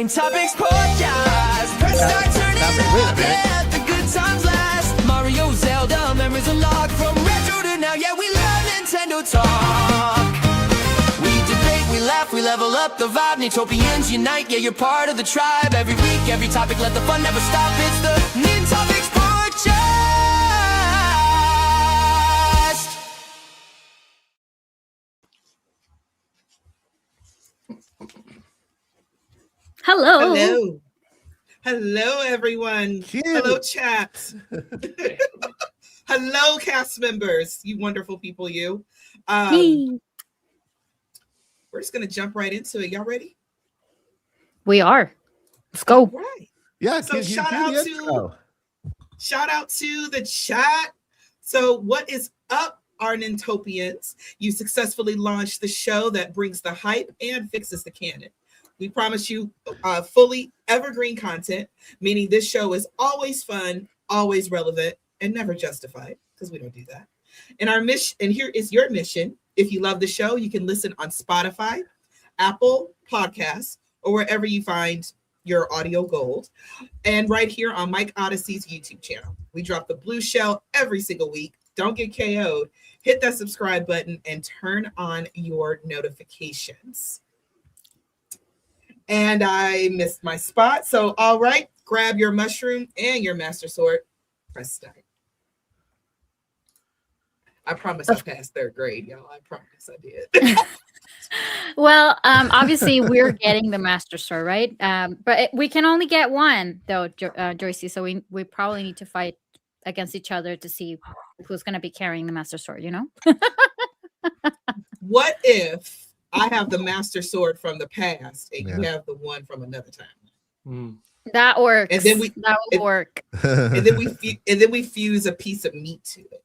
Topics podcast. Press start, turn it up, let the good times last. Mario, Zelda, memories unlocked from retro to now. Yeah, we love Nintendo talk. We debate, we laugh, we level up the vibe. Nintopians unite, yeah, you're part of the tribe. Every week, every topic, let the fun never stop. It's the Nintopics podcast. Hello. Hello, everyone. Cute. Hello, chat. Hello, cast members. You wonderful people, you. Hey. We're just going to jump right into it. Y'all ready? We are. Let's go. All right. Yeah. So shout out to the chat. So what is up, our Nintopians? You successfully launched the show that brings the hype and fixes the canon. We promise you fully evergreen content, meaning this show is always fun, always relevant, and never justified, because we don't do that. And our mission, and here is your mission. If you love the show, you can listen on Spotify, Apple Podcasts, or wherever you find your audio gold. And right here on Mike Odyssey's YouTube channel. We drop the blue shell every single week. Don't get KO'd. Hit that subscribe button and turn on your notifications. And I missed my spot. So, all right, grab your mushroom and your master sword. Press start. I promise I passed third grade, y'all. I promise I did. Well, obviously we're getting the master sword, right? But we can only get one, though, Joycey. So we probably need to fight against each other to see who's going to be carrying the master sword, you know? What if I have the master sword from the past and you have the one from another time? That works. And then that will work. And then we fuse a piece of meat to it.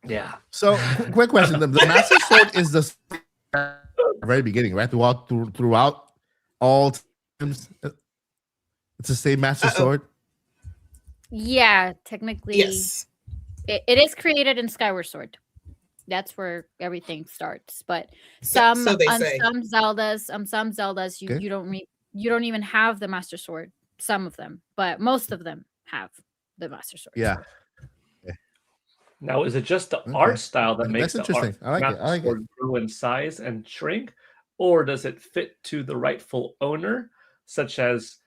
Yeah. So, quick question: the master sword is the very beginning, right? Throughout all times, it's the same master sword. Yeah, technically, yes. It is created in Skyward Sword. That's where everything starts. But some Zeldas, you don't even have the master sword. Some of them, but most of them have the master sword. Yeah. Now, is it just the art style that makes That's the interesting. I like it. grow in size and shrink, or does it fit to the rightful owner, such as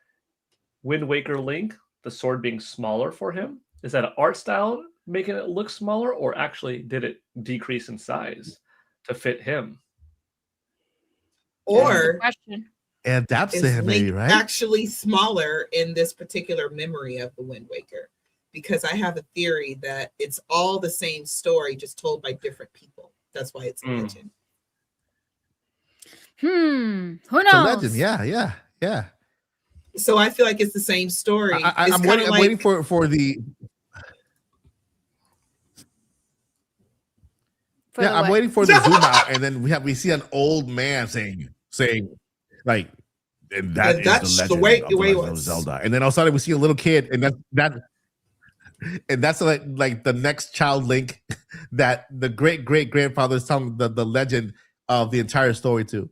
Wind Waker Link, the sword being smaller for him? Is that an art style making it look smaller, or actually did it decrease in size to fit him? Or it adapts to him, Link maybe, right? actually smaller in this particular memory of the Wind Waker, because I have a theory that it's all the same story, just told by different people. That's why it's a legend. Who knows? It's a legend. Yeah. So I feel like it's the same story. I'm waiting for the. I'm waiting for the zoom out, and then we see an old man saying like, and that's the legend of the Legend of Zelda. And then all of a sudden we see a little kid, and that's like the next child Link that the great grandfather is telling the legend of the entire story to.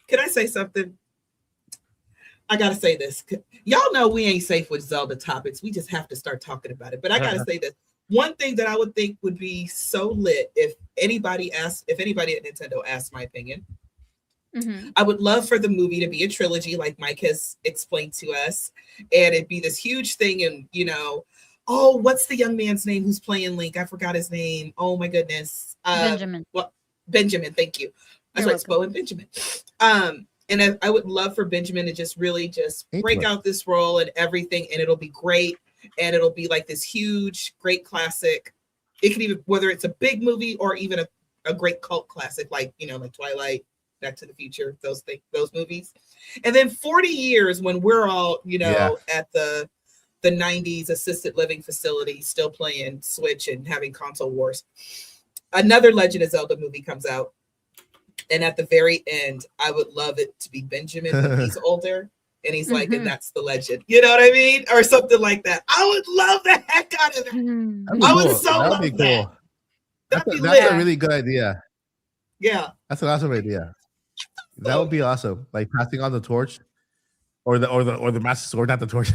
Can I say something? I gotta say this. Y'all know we ain't safe with Zelda topics. We just have to start talking about it. But I gotta say this. One thing that I would think would be so lit if anybody at Nintendo asked my opinion. I would love for the movie to be a trilogy, like Mike has explained to us, and it'd be this huge thing. And what's the young man's name who's playing Link? I forgot his name. Oh my goodness, Benjamin. Benjamin. Thank you. That's right, Spo and Benjamin. And I would love for Benjamin to just really break out this role and everything, and it'll be great. And it'll be like this huge, great classic. It could even, whether it's a big movie or even a great cult classic, like Twilight, Back to the Future, those movies. And then 40 years when we're all, at the 90s assisted living facility, still playing Switch and having console wars. Another Legend of Zelda movie comes out. And at the very end, I would love it to be Benjamin when he's older. And he's like, and that's the legend. You know what I mean? Or something like that. I would love the heck out of that. I would so love that. That's a really good idea. Yeah. That's an awesome idea. That would be awesome. Like passing on the torch, or the Master Sword, not the torch.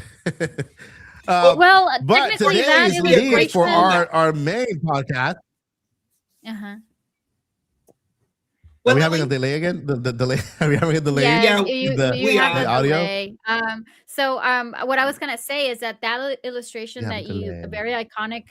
Well, But technically that today's lead for illustration. our main podcast. Uh-huh. Are What, we having a Lily? delay again? The delay? Are we having a delay? Yes, Yeah, you we have are. a The audio? delay. So what I was gonna say is that illustration You have that a you delay. a very iconic,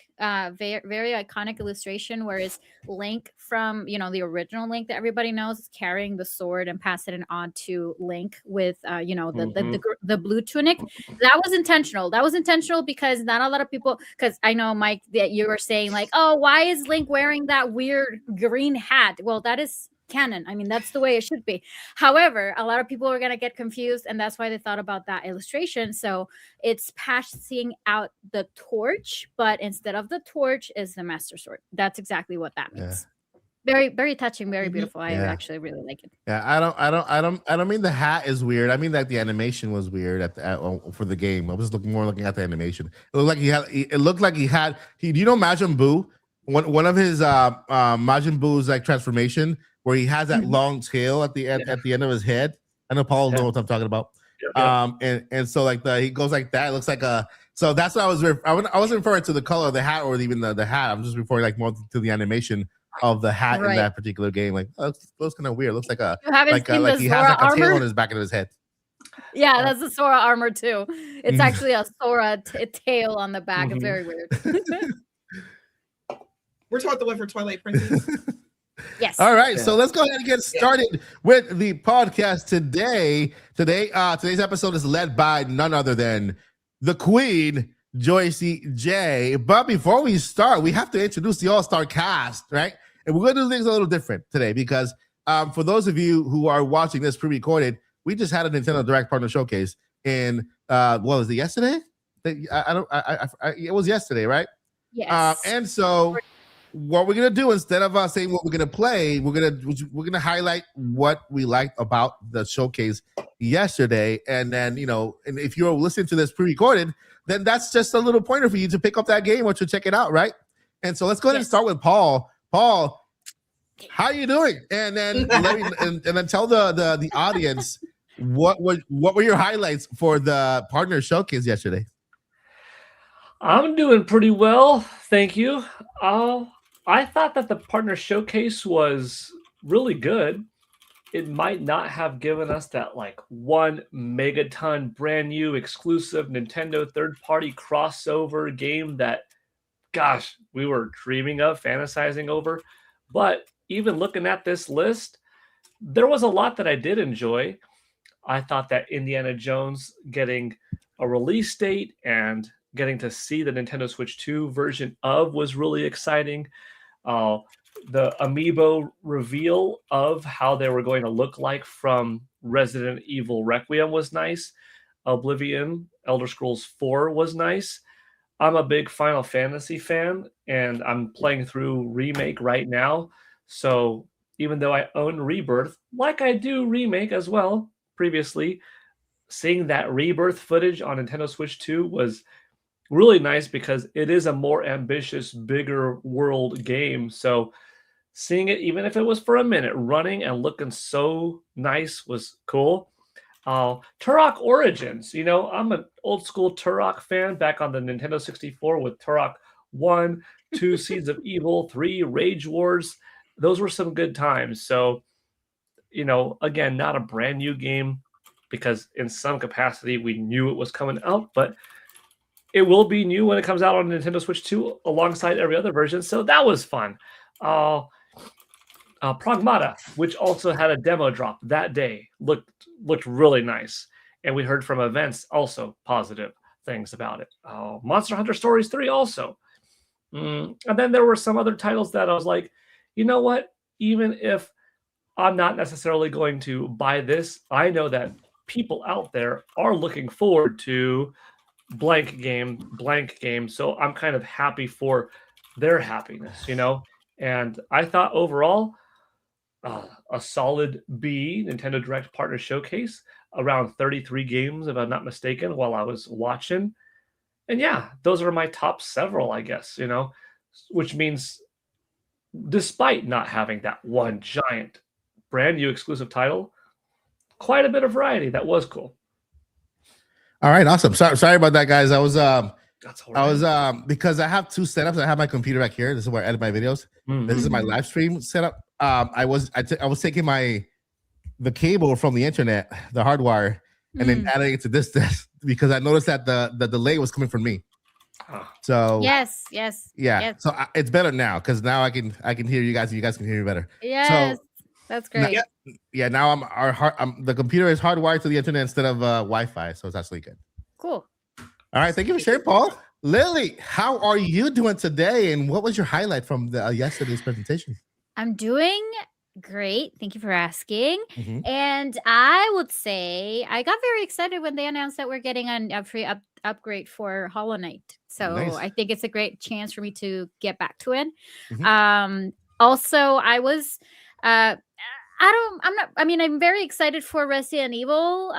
very iconic illustration, where it's Link from the original Link that everybody knows is carrying the sword and passing it on to Link with the blue tunic. That was intentional. That was intentional because not a lot of people. Because I know, Mike, that you were saying like, oh, why is Link wearing that weird green hat? Well, that is canon. I mean, that's the way it should be. However, a lot of people are going to get confused, and that's why they thought about that illustration. So it's passing out the torch, but instead of the torch is the Master Sword. That's exactly what that means. Very, very touching, very beautiful. I actually really like it. Yeah, I don't mean the hat is weird. I mean that the animation was weird for the game. I was looking at the animation. It looked like he had. Do you know Majin Buu? One of his Majin Buu's like transformation, where he has that long tail at the end of his head. I know Paul knows what I'm talking about. Yep. And so like he goes like that. It looks like a. So that's what I wasn't referring to the color of the hat or even the hat. I'm just referring like more to the animation of the hat in that particular game. Like, oh, it looks kind of weird. It looks like like he has like a tail on his back of his head. Yeah, that's the Sora armor too. It's actually a Sora tail on the back. It's very weird. We're talking the one for Twilight Princess. Yes. All right, so let's go ahead and get started with the podcast today. Today's episode is led by none other than the Queen, Joycey J. But before we start, we have to introduce the all-star cast, right? And we're going to do things a little different today because for those of you who are watching this pre-recorded, we just had a Nintendo Direct Partner Showcase in what was it, yesterday? It was yesterday, right? Yes. And so what we're gonna do, instead of saying what we're gonna play, we're gonna highlight what we liked about the showcase yesterday, and then and if you're listening to this pre-recorded, then that's just a little pointer for you to pick up that game or to check it out, right? And so let's go ahead and start with Paul. Paul, how are you doing? And then and then tell the audience what were your highlights for the partner showcase yesterday. I'm doing pretty well, thank you. I thought that the partner showcase was really good. It might not have given us that like 1 megaton brand new exclusive Nintendo third-party crossover game that, gosh, we were dreaming of, fantasizing over. But even looking at this list, there was a lot that I did enjoy. I thought that Indiana Jones getting a release date and getting to see the Nintendo Switch 2 version of was really exciting. The amiibo reveal of how they were going to look like from Resident Evil Requiem was nice. Oblivion, Elder Scrolls 4 was nice. I'm a big Final Fantasy fan, and I'm playing through Remake right now. So even though I own Rebirth, like I do Remake as well previously, seeing that Rebirth footage on Nintendo Switch 2 was really nice because it is a more ambitious, bigger world game. So seeing it, even if it was for a minute, running and looking so nice was cool. Turok Origins, I'm an old school Turok fan back on the Nintendo 64 with Turok 1, 2 Seeds of Evil, 3 Rage Wars. Those were some good times. So, again, not a brand new game because in some capacity we knew it was coming out, but it will be new when it comes out on Nintendo Switch 2 alongside every other version. So that was fun. Pragmata, which also had a demo drop that day, looked really nice. And we heard from events also positive things about it. Monster Hunter Stories 3 also. And then there were some other titles that I was like, you know what? Even if I'm not necessarily going to buy this, I know that people out there are looking forward to blank game. So I'm kind of happy for their happiness, And I thought overall, a solid B Nintendo Direct Partner Showcase, around 33 games, if I'm not mistaken, while I was watching. And yeah, those are my top several, I guess, which means despite not having that one giant brand new exclusive title, quite a bit of variety. That was cool. All right, awesome. Sorry about that, guys. That's all right. I was because I have two setups. I have my computer back here. This is where I edit my videos. This is my live stream setup. I was taking the cable from the internet, the hardwire, and then adding it to this desk because I noticed that the delay was coming from me. So yes. So it's better now because now I can hear you guys. And you guys can hear me better. Yes, so, that's great. Now the computer is hardwired to the internet instead of Wi-Fi, so it's actually good. Cool. All right, thank you for sharing, Paul. Lily, how are you doing today? And what was your highlight from yesterday's presentation? I'm doing great. Thank you for asking. And I would say I got very excited when they announced that we're getting a free upgrade for Hollow Knight. So nice. I think it's a great chance for me to get back to it. Also, I was I'm very excited for Resident Evil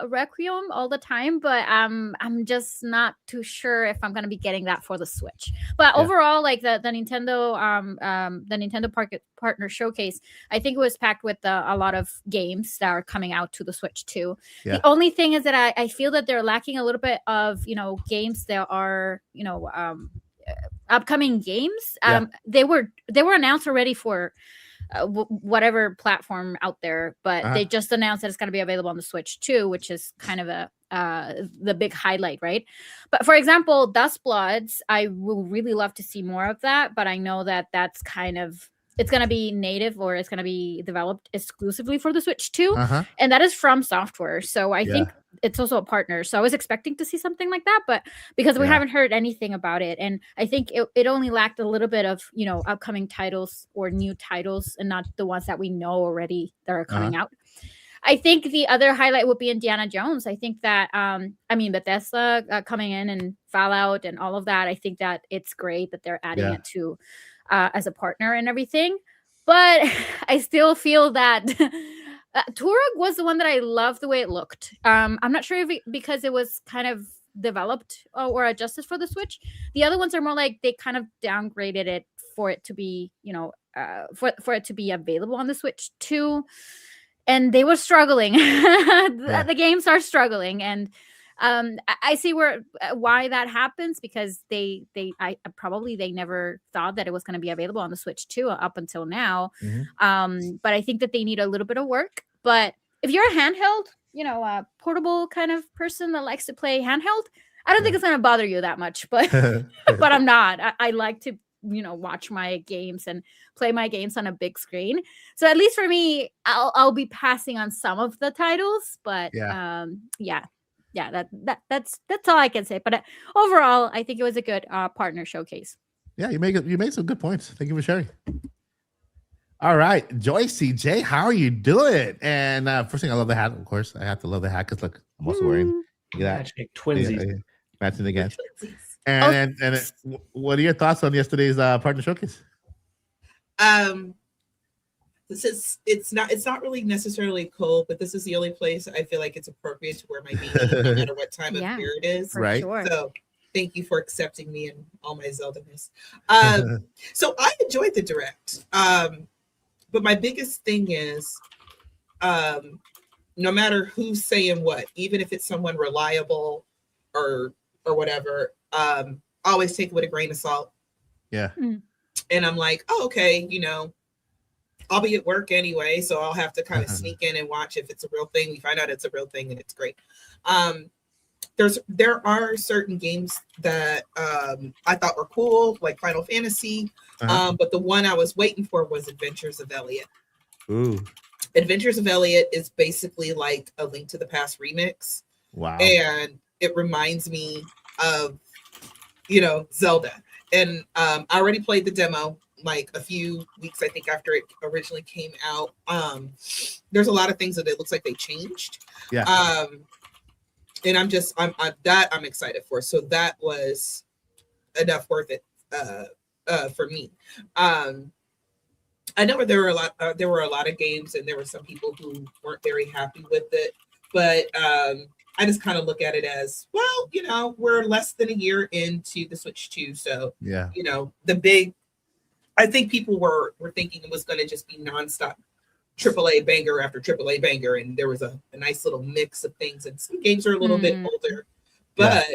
Requiem all the time, but I'm just not too sure if I'm gonna be getting that for the Switch. But overall, like the Nintendo partner showcase, I think it was packed with a lot of games that are coming out to the Switch too. The only thing is that I feel that they're lacking a little bit of games that are upcoming games. They were announced already for whatever platform out there, but they just announced that it's going to be available on the Switch too, which is kind of the big highlight, right? But for example, Dust Bloods, I will really love to see more of that, but I know that that's kind of, it's going to be native or it's going to be developed exclusively for the Switch too, and that is from Software. So I think it's also a partner. So I was expecting to see something like that, but because we haven't heard anything about it, and I think it only lacked a little bit of upcoming titles or new titles, and not the ones that we know already that are coming out. I think the other highlight would be Indiana Jones. I think that Bethesda coming in and Fallout and all of that. I think that it's great that they're adding it to as a partner and everything. But I still feel that Turok was the one that I loved the way it looked. I'm not sure if because it was kind of developed or adjusted for the Switch. The other ones are more like they kind of downgraded it for it to be, for it to be available on the Switch too. And they were struggling. The games are struggling, and I see why that happens, because they never thought that it was going to be available on the Switch too up until now. But I think that they need a little bit of work. But if you're a handheld, a portable kind of person that likes to play handheld, I don't think it's going to bother you that much. But but I'm not. I like to watch my games and play my games on a big screen. So at least for me, I'll be passing on some of the titles. But that's all I can say. But overall, I think it was a good partner showcase. Yeah, you made some good points. Thank you for sharing. All right, Joyce CJ, how are you doing? And first thing, I love the hat. Of course, I have to love the hat because look, I'm also wearing that. Twinsies. Matching again. And what are your thoughts on yesterday's partner showcase? It's not really necessarily cold, but this is the only place I feel like it's appropriate to wear my beanie, no matter what time of year it is. Right. Sure. So thank you for accepting me and all my Zelda-ness. So I enjoyed the direct. But my biggest thing is, no matter who's saying what, even if it's someone reliable or whatever, always take it with a grain of salt. Yeah. And I'm like, oh, okay, I'll be at work anyway, so I'll have to kind of sneak in and watch if it's a real thing. We find out it's a real thing and it's great. There are certain games that I thought were cool, like Final Fantasy, but the one I was waiting for was Adventures of Elliot. Ooh. Adventures of Elliot is basically like a Link to the Past remix. Wow. And it reminds me of, Zelda. And I already played the demo like a few weeks, I think, after it originally came out. There's a lot of things that it looks like they changed. Yeah. And I'm excited for. So that was enough worth it for me. I know there were a lot of games, and there were some people who weren't very happy with it, but I just kind of look at it as, well, we're less than a year into the Switch 2, so I think people were thinking it was going to just be nonstop AAA banger after AAA banger, and there was a nice little mix of things. And some games are a little bit older, but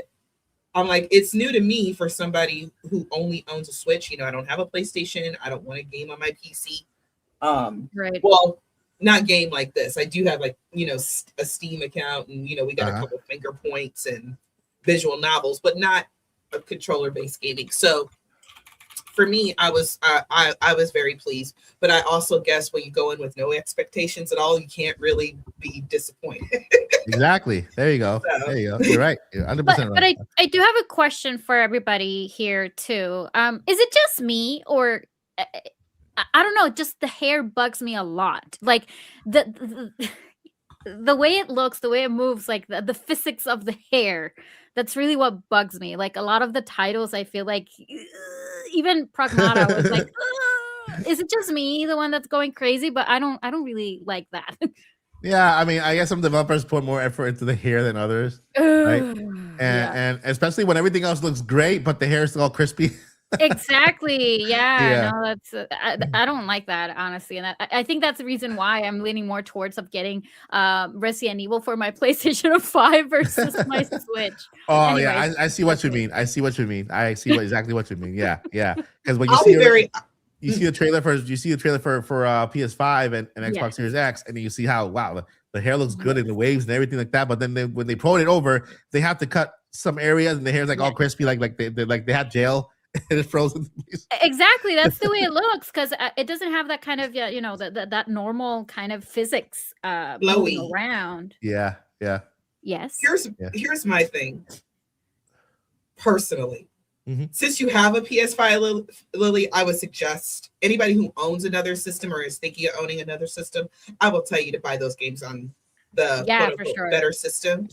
I'm like, it's new to me for somebody who only owns a Switch. You know, I don't have a PlayStation. I don't want a game on my PC. Right. Well, not game like this. I do have like, you know, a Steam account, and you know, we got a couple finger points and visual novels, but not a controller-based gaming. So for me, I was very pleased. But I also guess when you go in with no expectations at all, you can't really be disappointed. Exactly. There you go. So. There you go. You're right. You're 100% But right. I do have a question for everybody here too. Is it just me, or I don't know, just the hair bugs me a lot. Like the way it looks, the way it moves, like the physics of the hair. That's really what bugs me. Like a lot of the titles, I feel like even Pragmata was like, is it just me, the one that's going crazy? But I don't really like that. Yeah, I mean, I guess some developers put more effort into the hair than others, right? And especially when everything else looks great, but the hair is all crispy. Exactly. Yeah. No, that's I don't like that, honestly, and I think that's the reason why I'm leaning more towards of getting Resident Evil for my PlayStation 5 versus my Switch. Oh Anyways, yeah, I see what you mean. I see what you mean. I see exactly what you mean. Yeah. Because when you I'll see be very. you see the trailer for PS5 and Xbox Series X, and you see how the hair looks good in the waves and everything like that. But then when they pull it over, they have to cut some areas, and the hair's like all crispy, like they had gel and it's frozen. Exactly, that's the way it looks, because it doesn't have that kind of that normal kind of physics moving around. Yeah. Yes. Here's my thing. Personally, since you have a PS5, Lily, I would suggest anybody who owns another system or is thinking of owning another system, I will tell you to buy those games on the better system.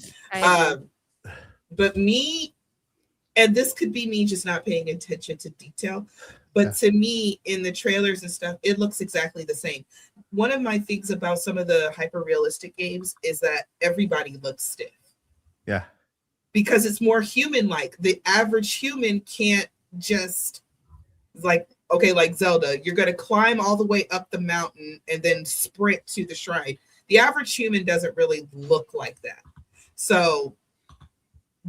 But me, and this could be me just not paying attention to detail, but to me, in the trailers and stuff, it looks exactly the same. One of my things about some of the hyper-realistic games is that everybody looks stiff. Yeah. Because it's more human-like. The average human can't just, like Zelda, you're going to climb all the way up the mountain and then sprint to the shrine. The average human doesn't really look like that. So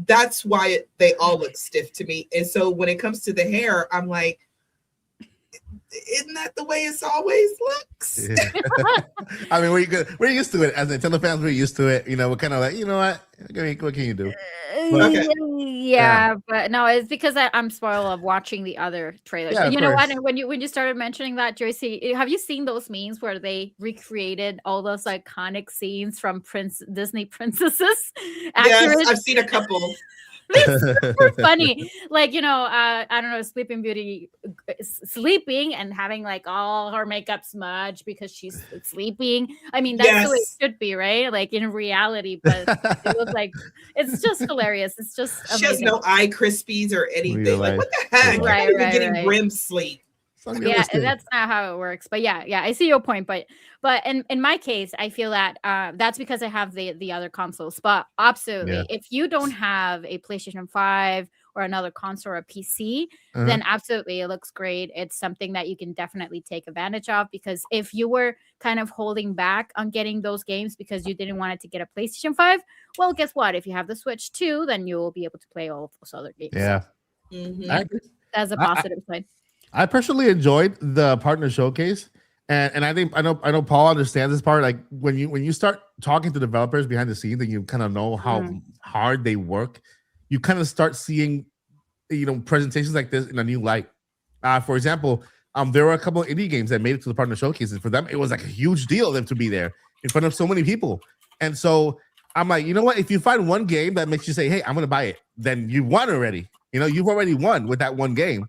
that's why they all look stiff to me. And so when it comes to the hair, I'm like, isn't that the way it's always looks? I mean, we're used to it as Nintendo fans. We're used to it. You know, we're kind of like, you know what? What can you do? But no, it's because I'm spoiled of watching the other trailers. Yeah, you know what? When you started mentioning that, Joycey, have you seen those memes where they recreated all those iconic scenes from Disney princesses? Yes, I've seen a couple. It's super funny. Like, I don't know, Sleeping Beauty sleeping and having like all her makeup smudged because she's sleeping. I mean, that's the way it should be, right? Like in reality, but it looks like it's just hilarious. It's just amazing. She has no eye crispies or anything. Like, what the heck? You're not even getting REM sleep. Yeah, that's not how it works. But yeah, I see your point. But in my case, I feel that that's because I have the other consoles. But absolutely, if you don't have a PlayStation 5 or another console or a PC, then absolutely it looks great. It's something that you can definitely take advantage of, because if you were kind of holding back on getting those games because you didn't want it to get a PlayStation 5, well, guess what? If you have the Switch too, then you will be able to play all of those other games. Yeah. That's a positive side. I personally enjoyed the partner showcase, and I know Paul understands this part. Like when you start talking to developers behind the scenes and you kind of know how hard they work, you kind of start seeing presentations like this in a new light. For example, there were a couple of indie games that made it to the partner showcases. For them, it was like a huge deal them to be there in front of so many people. And so I'm like, you know what? If you find one game that makes you say, "Hey, I'm going to buy it," then you won already. You've already won with that one game.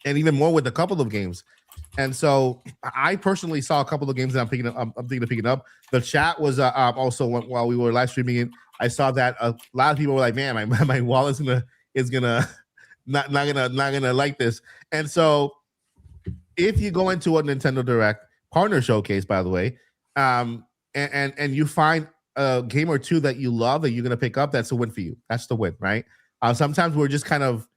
And even more with a couple of games. And so I personally saw a couple of games that I'm thinking of picking up. The chat was also while we were live streaming it, I saw that a lot of people were like, "Man, my wallet's gonna not gonna like this." And so if you go into a Nintendo Direct partner showcase, by the way, and you find a game or two that you love that you're gonna pick up, that's a win for you. That's the win, right? Sometimes we're just kind of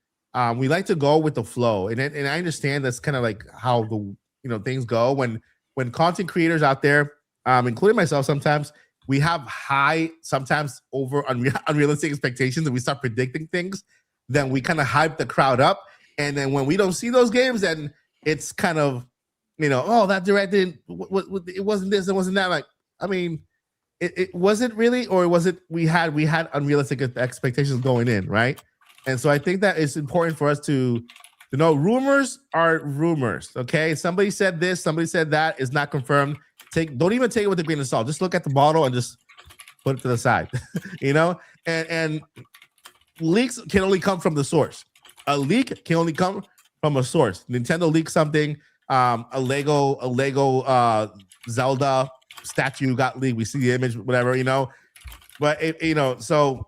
we like to go with the flow, and I understand that's kind of like how the things go when when content creators out there, including myself, sometimes we have high, sometimes over unrealistic expectations, and we start predicting things. Then we kind of hype the crowd up, and then when we don't see those games, then it's kind of, oh, that directed, it wasn't this, it wasn't that. Like, I mean, it wasn't really, or was it we had unrealistic expectations going in, right? And so I think that it's important for us to know rumors are rumors. Okay, somebody said this, somebody said that, is not confirmed. Don't even take it with a grain of salt. Just look at the bottle and just put it to the side. And leaks can only come from the source. A leak can only come from a source. Nintendo leaked something. A Lego Zelda statue got leaked. We see the image, whatever, But so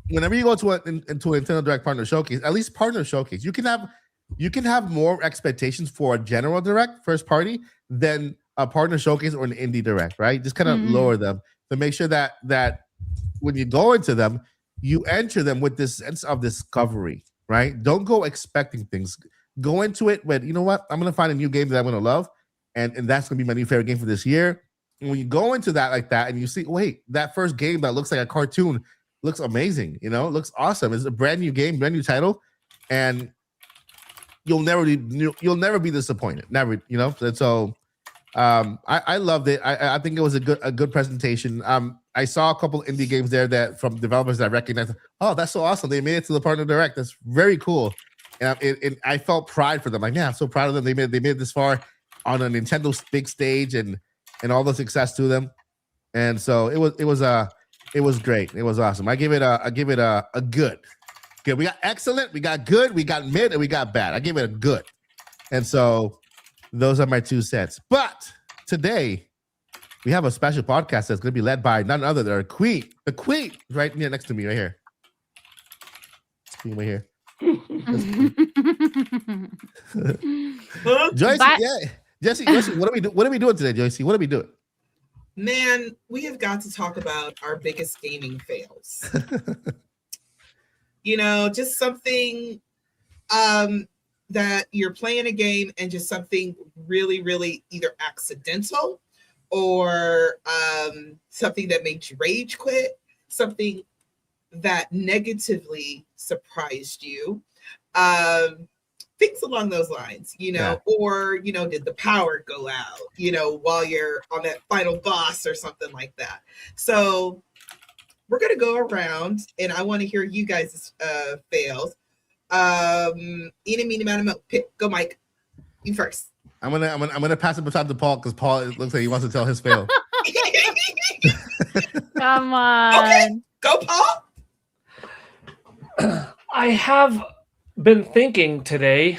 whenever you go to into a Nintendo Direct Partner Showcase, at least Partner Showcase, you can have more expectations for a general Direct first party than a Partner Showcase or an Indie Direct, right? Just kind of lower them to make sure that when you go into them, you enter them with this sense of discovery, right? Don't go expecting things. Go into it with, you know what? I'm going to find a new game that I'm going to love, and that's going to be my new favorite game for this year. And when you go into that like that, and you see, wait, that first game that looks like a cartoon looks amazing, looks awesome. It's a brand new game, brand new title, and you'll never be disappointed. Never, And so I loved it. I think it was a good presentation. I saw a couple indie games there that from developers that I recognized. Oh, that's so awesome! They made it to the Partner Direct. That's very cool. And I felt pride for them. Like, yeah, I'm so proud of them. They made it this far on a Nintendo big stage and all the success to them. And so it was great. It was awesome. I give it a good. Good. We got excellent, we got good, we got mid, and we got bad. I give it a good. And so those are my 2 cents. But today we have a special podcast that's going to be led by none other than the queen right next to me, right here. Queen right here. Joyce, Jesse, what are we doing today, Joyce? What are we doing? Man, we have got to talk about our biggest gaming fails. Just something that you're playing a game and just something really, really either accidental or something that makes you rage quit, something that negatively surprised you, things along those lines, or, did the power go out, while you're on that final boss or something like that. So we're going to go around and I want to hear you guys' fails. Go Mike, you first. I'm gonna pass the baton to Paul because Paul, it looks like he wants to tell his fail. Come on. Okay, go Paul. I have been thinking today,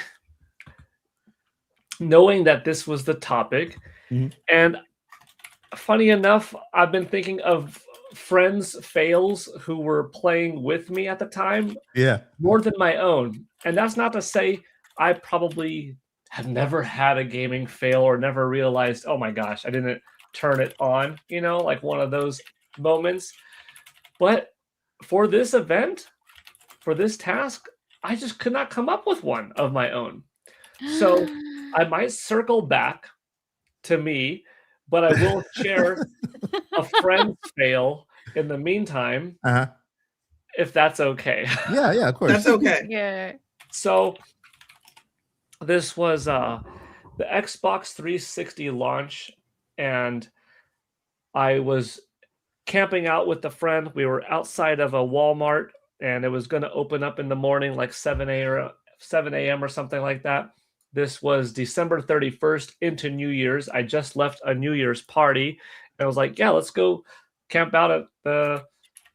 knowing that this was the topic, and funny enough, I've been thinking of friends' fails who were playing with me at the time, more than my own. And that's not to say I probably have never had a gaming fail or never realized, oh my gosh, I didn't turn it on, like one of those moments. But for this event, for this task, I just could not come up with one of my own. So I might circle back to me, but I will share a friend's fail in the meantime, if that's okay. Yeah, of course. That's okay. Yeah. So this was the Xbox 360 launch, and I was camping out with a friend. We were outside of a Walmart, and it was going to open up in the morning, like 7 a.m. or something like that. This was December 31st into New Year's. I just left a New Year's party, and I was like, yeah, let's go camp out at the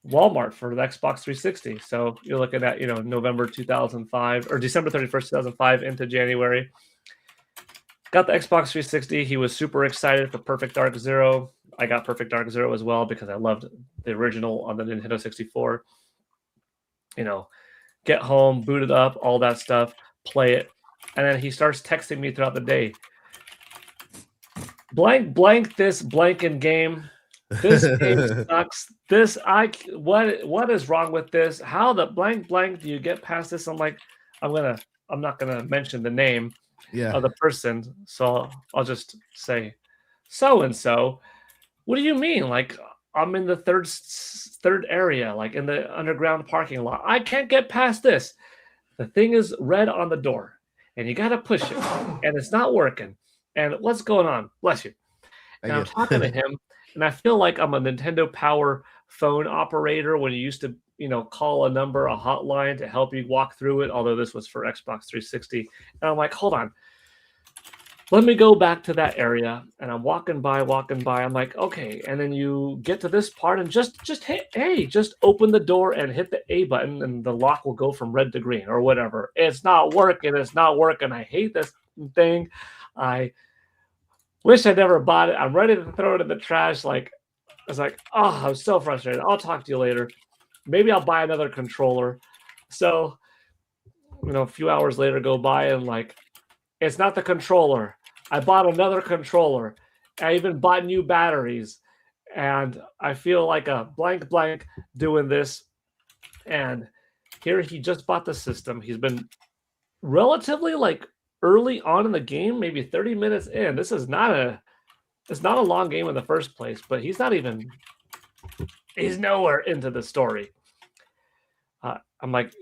Walmart for the Xbox 360. So you're looking at, November 2005 or December 31st, 2005 into January. Got the Xbox 360. He was super excited for Perfect Dark Zero. I got Perfect Dark Zero as well because I loved the original on the Nintendo 64. Get home, boot it up, all that stuff, play it. And then he starts texting me throughout the day. Blank this blanking game. This game sucks. What is wrong with this? How the blank do you get past this? I'm like, I'm not gonna mention the name of the person, so I'll just say so and so. What do you mean? Like I'm in the third area, like in the underground parking lot. I can't get past this. The thing is red on the door, and you got to push it, and it's not working. And what's going on? Bless you. And I'm talking to him, and I feel like I'm a Nintendo Power phone operator when you used to, call a number, a hotline to help you walk through it. Although this was for Xbox 360, and I'm like, hold on, let me go back to that area. And I'm walking by. I'm like, okay. And then you get to this part and just hit A. Just open the door and hit the A button, and the lock will go from red to green or whatever. It's not working. I hate this thing. I wish I never bought it. I'm ready to throw it in the trash. Like, I was like, oh, I'm so frustrated. I'll talk to you later. Maybe I'll buy another controller. So, a few hours later go by, and like, it's not the controller. I bought another controller. I even bought new batteries. And I feel like a blank doing this. And here he just bought the system. He's been relatively like early on in the game, maybe 30 minutes in. This is not a long game in the first place, but he's nowhere into the story. I'm like,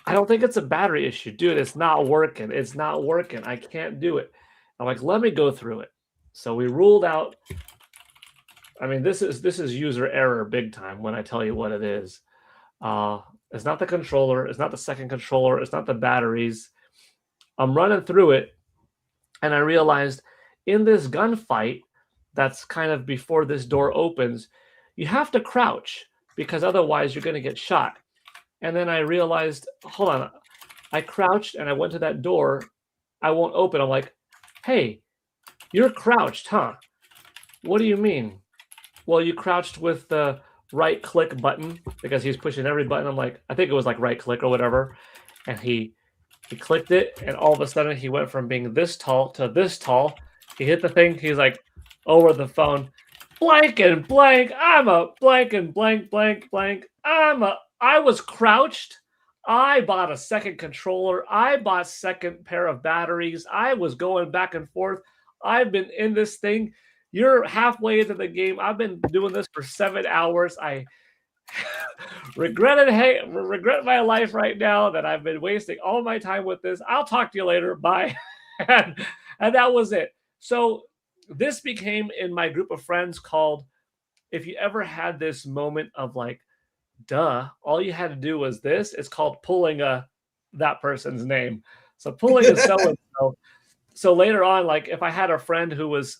I don't think it's a battery issue, dude. It's not working. I can't do it. I'm like, let me go through it. So we ruled out. I mean, this is user error big time when I tell you what it is. It's not the controller. It's not the second controller. It's not the batteries. I'm running through it, and I realized in this gunfight that's kind of before this door opens, you have to crouch because otherwise you're going to get shot. And then I realized, hold on, I crouched and I went to that door. I won't open. I'm like, hey, you're crouched, huh? What do you mean? Well, you crouched with the right click button because he's pushing every button. I'm like, I think it was like right click or whatever. And he clicked it, and all of a sudden he went from being this tall to this tall. He hit the thing. He's like, over the phone, blank and blank. I'm a blank and blank, blank, blank. I was crouched. I bought a second controller. I bought second pair of batteries. I was going back and forth. I've been in this thing. You're halfway into the game. I've been doing this for 7 hours. I regret my life right now that I've been wasting all my time with this. I'll talk to you later. Bye. and that was it. So this became in my group of friends called, if you ever had this moment of like, duh, all you had to do was this. It's called pulling that person's name. So pulling is so-and-so. So later on, like if I had a friend who was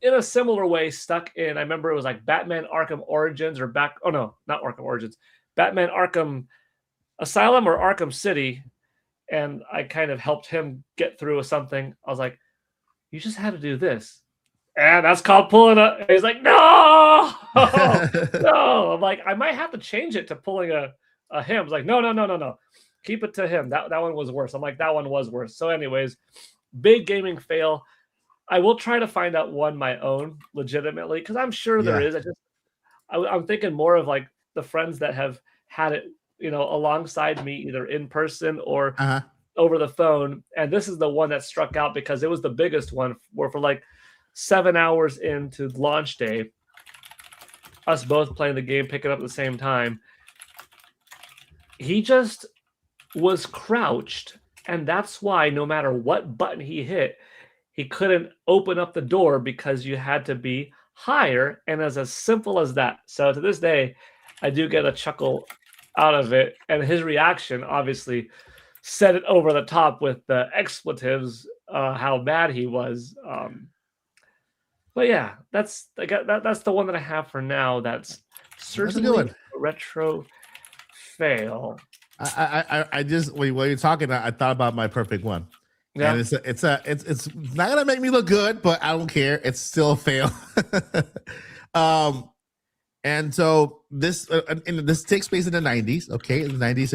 in a similar way stuck in, I remember it was like Batman Arkham Origins not Arkham Origins, Batman Arkham Asylum or Arkham City. And I kind of helped him get through something. I was like, you just had to do this. And that's called pulling a. He's like, no, no. I'm like, I might have to change it to pulling a him. It's like, no. Keep it to him. That one was worse. I'm like, that one was worse. So, anyways, big gaming fail. I will try to find out one my own legitimately because I'm sure there is. I'm thinking more of like the friends that have had it, alongside me either in person or over the phone. And this is the one that struck out because it was the biggest one where for like 7 hours into launch day, us both playing the game, picking up at the same time, he just was crouched. And that's why no matter what button he hit, he couldn't open up the door because you had to be higher. And as simple as that. So to this day, I do get a chuckle out of it. And his reaction obviously set it over the top with the expletives, how bad he was. But yeah, that's the one that I have for now. That's certainly a retro fail. I just while you're talking, I thought about my perfect one. Yeah, and it's not gonna make me look good, but I don't care. It's still a fail. And so this takes place in the 90s. Okay, in the 90s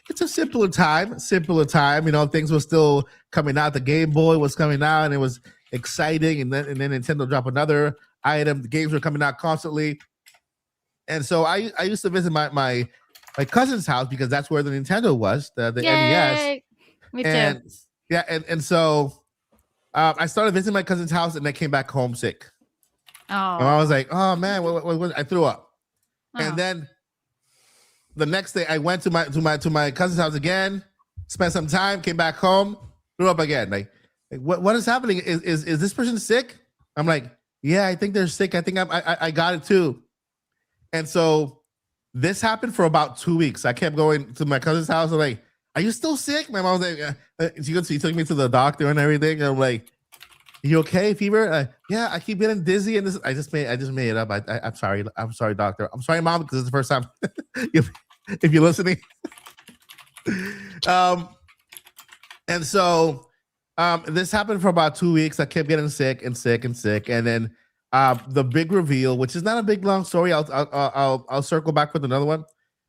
it's a simpler time. Things were still coming out. The Game Boy was coming out, and it was exciting. And then Nintendo dropped another item. The games were coming out constantly. And so I used to visit my cousin's house because that's where the Nintendo was, the NES. Me too. And so I started visiting my cousin's house and I came back home sick. Oh, And I was like, oh man, I threw up. oh. And then the next day I went to my cousin's house again, spent some time, came back home, threw up again. Like what is happening? Is this person sick? I'm like, yeah, I think they're sick. I think I got it too. And so this happened for about 2 weeks. I kept going to my cousin's house. I'm like, are you still sick? My mom was like, she took me to the doctor and everything. And I'm like, you okay? Fever? Yeah, I keep getting dizzy. And this, I just made it up. I'm sorry. I'm sorry, doctor. I'm sorry, mom, because it's the first time. if you're listening. And so this happened for about 2 weeks. I kept getting sick. And then the big reveal, which is not a big long story. I'll circle back with another one.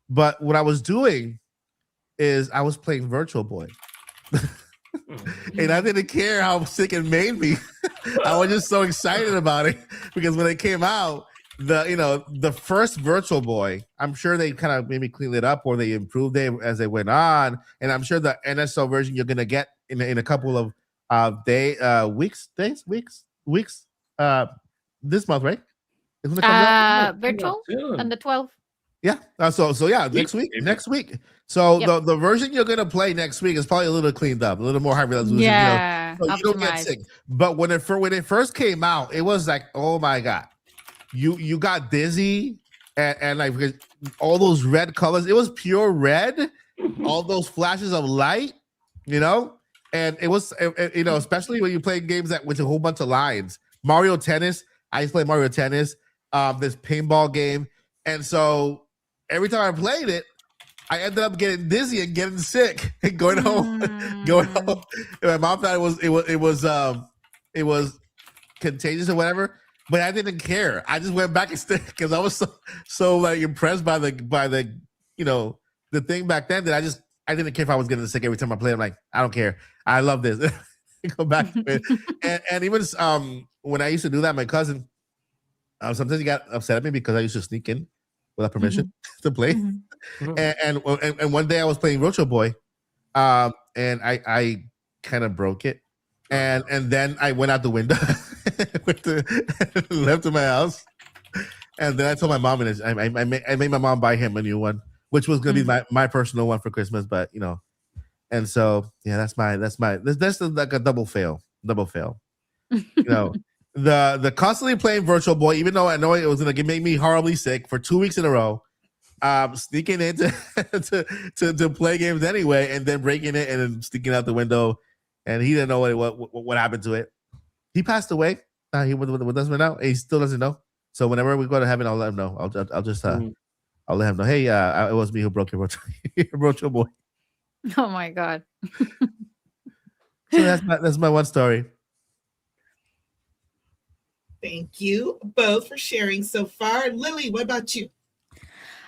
But what I was doing is I was playing Virtual Boy. And I didn't care how sick it made me. I was just so excited about it because when it came out, the first Virtual Boy, I'm sure they kind of maybe cleaned it up or they improved it as they went on. And I'm sure the NSO version you're gonna get in a couple of weeks, this month, right? Is when it comes out? Virtual on the 12th. Yeah. So yeah, next week. So Yep. the version you're gonna play next week is probably a little cleaned up, a little more high resolution. Yeah, so you don't get sick. But when it first came out, it was like, oh my god, you got dizzy and like all those red colors. It was pure red. All those flashes of light, and it was especially when you play games with a whole bunch of lines. Mario Tennis. I used to play Mario Tennis. This paintball game, and so every time I played it, I ended up getting dizzy and getting sick and going home. And my mom thought it was contagious or whatever, but I didn't care. I just went back and because I was so like impressed by the the thing back then that I didn't care if I was getting sick every time I played. I'm like, I don't care. I love this. Go back to it. And even when I used to do that, my cousin sometimes he got upset at me because I used to sneak in without permission to play. And one day I was playing Virtual Boy, and I kind of broke it, and then I went out the window, left to my house, and then I told my mom, and I made my mom buy him a new one, which was gonna be my personal one for Christmas, but and so yeah, that's like a double fail. The constantly playing Virtual Boy, even though I know it was gonna make me horribly sick for 2 weeks in a row. Sneaking in to play games anyway, and then breaking it and then sneaking out the window, and he didn't know what happened to it. He passed away. He with us right now. He still doesn't know. So whenever we go to heaven, I'll let him know. I'll just I'll let him know. Hey, it was me who broke your Virtual Boy. Oh my god. So that's my one story. Thank you both for sharing so far. Lily, what about you?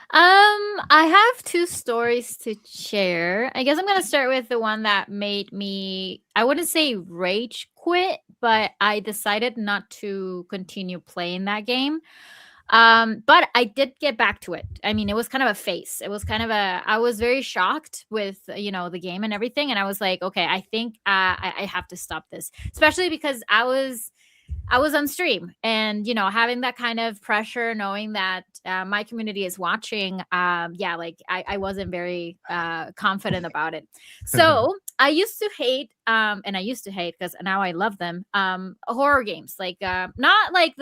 I have 2 stories to share. I guess I'm gonna start with the one that made me, I wouldn't say rage quit, but I decided not to continue playing that game. But I did get back to it. I mean, it was kind of a phase. It was kind of I was very shocked with, the game and everything. And I was like, okay, I think I have to stop this, especially because I was on stream and, having that kind of pressure, knowing that my community is watching. I wasn't very confident about it. So I used to hate, because now I love them, horror games, like not like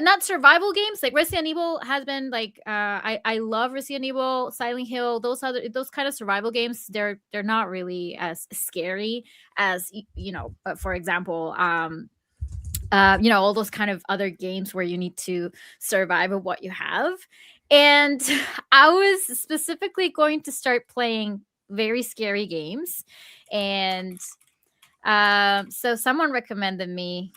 not survival games. Like Resident Evil has been like, I love Resident Evil, Silent Hill, those kind of survival games. They're not really as scary as, but for example, all those kind of other games where you need to survive with what you have. And I was specifically going to start playing very scary games. And so someone recommended me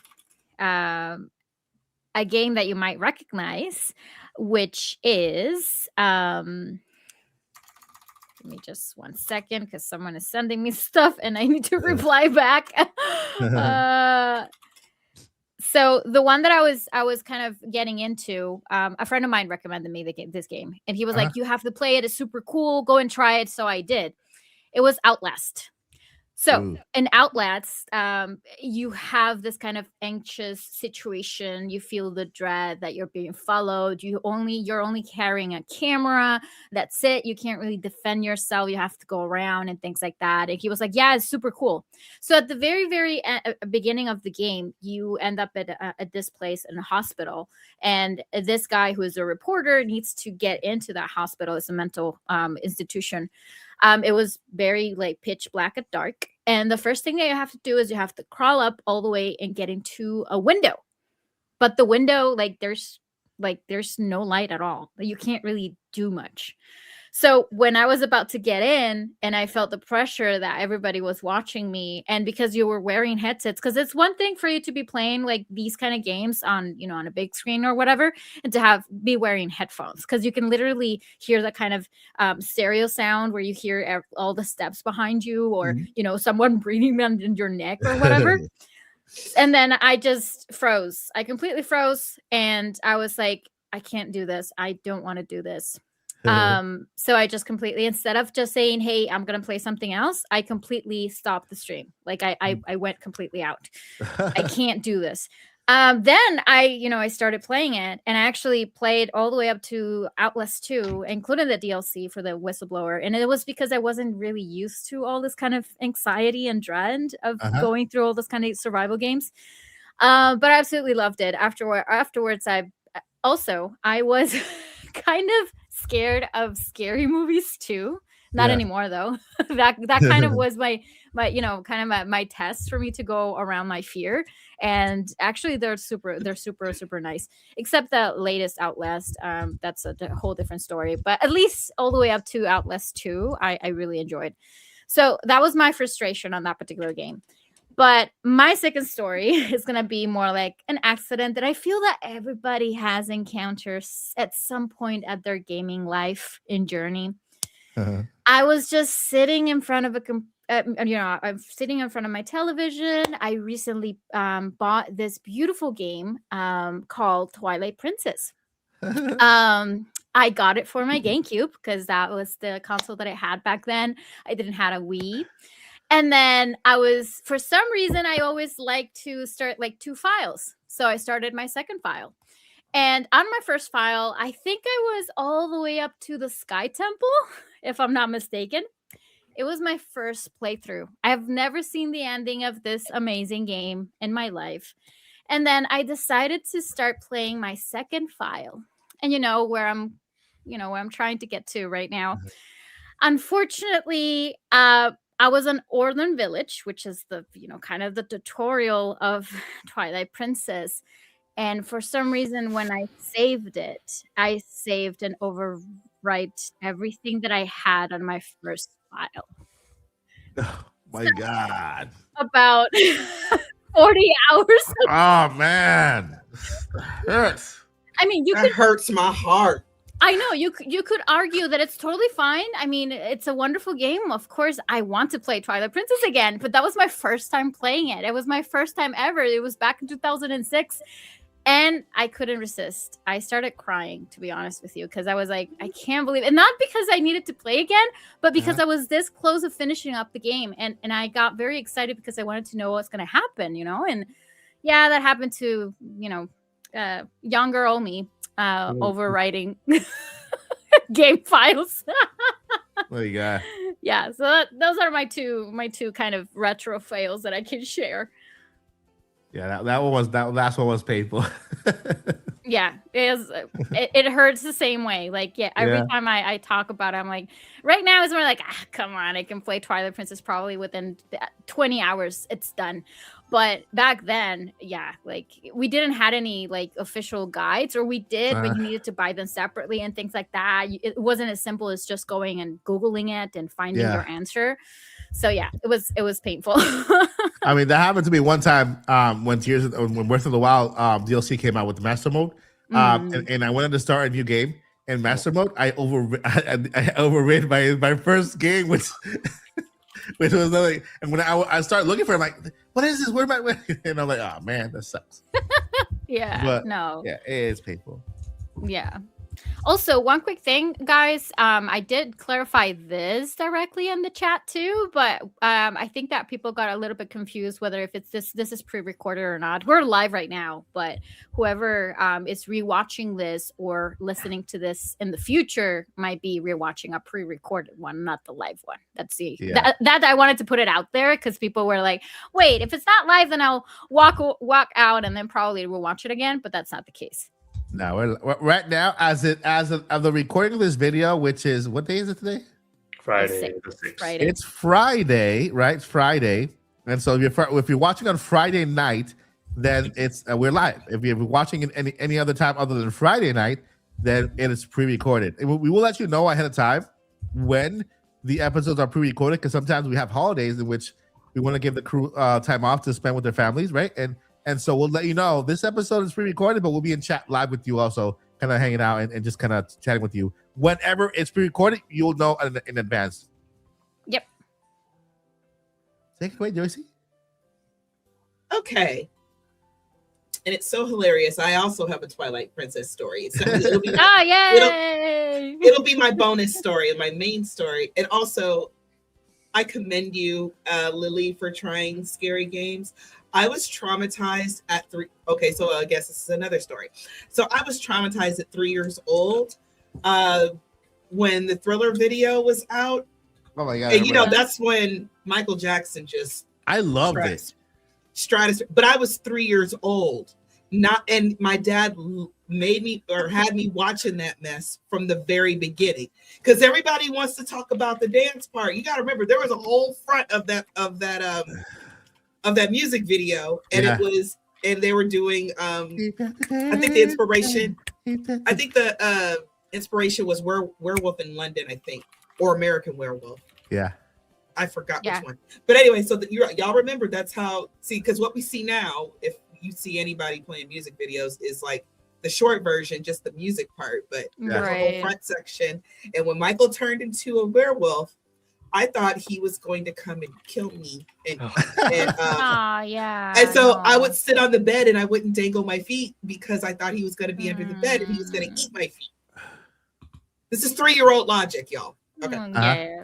a game that you might recognize, which is give me just 1 second because someone is sending me stuff and I need to reply back. So the one that I was kind of getting into, a friend of mine recommended me this game, and he was like, "You have to play it. It's super cool. Go and try it." So I did. It was Outlast. So Ooh. in outlets, you have this kind of anxious situation. You feel the dread that you're being followed. You're only carrying a camera. That's it. You can't really defend yourself. You have to go around and things like that. And he was like, "Yeah, it's super cool." So at the very beginning of the game, you end up at this place in a hospital, and this guy who is a reporter needs to get into that hospital. It's a mental institution. It was very like pitch black and dark. And the first thing that you have to do is you have to crawl up all the way and get into a window. But the window, there's no light at all. You can't really do much. So when I was about to get in and I felt the pressure that everybody was watching me, and because you were wearing headsets, because it's one thing for you to be playing like these kind of games on, on a big screen or whatever, and to be wearing headphones, because you can literally hear the kind of stereo sound where you hear all the steps behind you, or, someone breathing on your neck or whatever. And then I just froze. I completely froze. And I was like, I can't do this. I don't want to do this. So I just completely, instead of just saying, "Hey, I'm gonna play something else," I completely stopped the stream. Like I went completely out. I can't do this. Then I started playing it, and I actually played all the way up to Outlast 2, including the DLC for the whistleblower. And it was because I wasn't really used to all this kind of anxiety and dread of going through all this kind of survival games. But I absolutely loved it. Afterwards, I was kind of scared of scary movies too. Not anymore though. that kind of was my my test for me to go around my fear. And actually they're super nice. Except the latest Outlast. That's a whole different story. But at least all the way up to Outlast 2, I really enjoyed. So that was my frustration on that particular game. But my second story is going to be more like an accident that I feel that everybody has encountered at some point at their gaming life and journey. I was just sitting in front of I'm sitting in front of my television. I recently bought this beautiful game called Twilight Princess. I got it for my GameCube because that was the console that I had back then. I didn't have a Wii. And then for some reason, I always like to start like 2 files. So I started my second file. And on my first file, I think I was all the way up to the Sky Temple, if I'm not mistaken. It was my first playthrough. I've never seen the ending of this amazing game in my life. And then I decided to start playing my second file. And where I'm trying to get to right now. Unfortunately, I was on Orthon Village, which is the, kind of the tutorial of Twilight Princess. And for some reason, when I saved it, I saved and overwrite everything that I had on my first file. Oh my God. About 40 hours. Oh man. Hurts. I mean, that hurts my heart. I know you could argue that it's totally fine. I mean, it's a wonderful game. Of course, I want to play Twilight Princess again, but that was my first time playing it. It was my first time ever. It was back in 2006, and I couldn't resist. I started crying, to be honest with you, because I was like, I can't believe it. Not because I needed to play again, but because I was this close of finishing up the game, and I got very excited because I wanted to know what's going to happen, And yeah, that happened to younger old me. Overwriting game files. Oh my God. Yeah, so those are my two kind of retro fails that I can share. Yeah, that last one was painful. Yeah, it hurts the same way. Like, every time I talk about it, I'm like, right now it's more like, come on, I can play Twilight Princess probably within 20 hours, it's done. But back then, like we didn't have any like official guides, or we did, but you needed to buy them separately and things like that. It wasn't as simple as just going and Googling it and finding your answer. So yeah, it was painful. I mean, that happened to me one time when Breath of the Wild DLC came out with the Master Mode, and I wanted to start a new game in Master Mode. I overrid my first game, which was another. And when I started looking for it, I'm like, what is this? Where am I? And I'm like, oh man, that sucks. Yeah, but, no. Yeah, it is painful. Yeah. Also, one quick thing, guys. I did clarify this directly in the chat too, but I think that people got a little bit confused whether if it's this is pre-recorded or not. We're live right now, but whoever is rewatching this or listening to this in the future might be rewatching a pre-recorded one, not the live one. That's that I wanted to put it out there because people were like, "Wait, if it's not live, then I'll walk out and then probably we'll watch it again." But that's not the case. Now we're right now as of the recording of this video, which is what day is it today? Friday the 6th. Friday. It's Friday, right? It's Friday, and so if you're watching on Friday night, then it's we're live. If you're watching in any other time other than Friday night, then it is pre-recorded. We will let you know ahead of time when the episodes are pre-recorded because sometimes we have holidays in which we want to give the crew time off to spend with their families, right? And so we'll let you know this episode is pre-recorded, but we'll be in chat live with you also, kind of hanging out and just kind of chatting with you. Whenever it's pre-recorded, you'll know in advance. Yep. Take it away, Joycey. Okay. And it's so hilarious. I also have a Twilight Princess story. So it'll be yay! It'll be my bonus story and my main story. And also, I commend you, Lily, for trying scary games. I was traumatized at 3. Okay, so I guess this is another story. So I was traumatized at 3 years old when the Thriller video was out. Oh my God. And that's when Michael Jackson just I loved it. But I was 3 years old. And my dad made me or had me watching that mess from the very beginning. Because everybody wants to talk about the dance part. You gotta remember there was a whole front of that music video, and it was, and they were doing I think the inspiration was Werewolf in London, I think, or American Werewolf. Yeah, I forgot which one. But anyway, so y'all remember that's how, because what we see now, if you see anybody playing music videos, is like the short version, just the music part, but there's a whole front section. And when Michael turned into a werewolf, I thought he was going to come and kill me. And so I would sit on the bed and I wouldn't dangle my feet because I thought he was going to be under the bed and he was going to eat my feet. This is 3-year-old logic, y'all. Okay.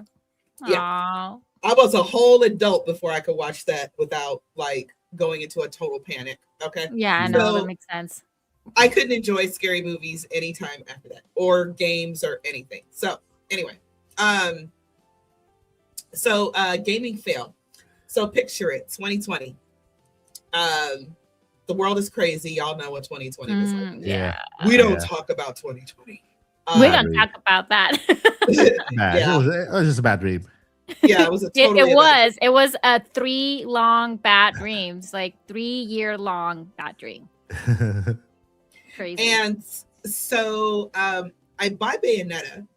Yeah. I was a whole adult before I could watch that without like going into a total panic. Okay. Yeah, I know, that makes sense. I couldn't enjoy scary movies anytime after that, or games or anything. So anyway, gaming fail. So picture it, 2020. The world is crazy. Y'all know what 2020 was like. Yeah. We don't talk about 2020. We don't talk about that. It was just a bad dream. Yeah, it was a totally it was a 3 long bad dreams, like 3-year-long bad dream. Crazy. And so I buy Bayonetta.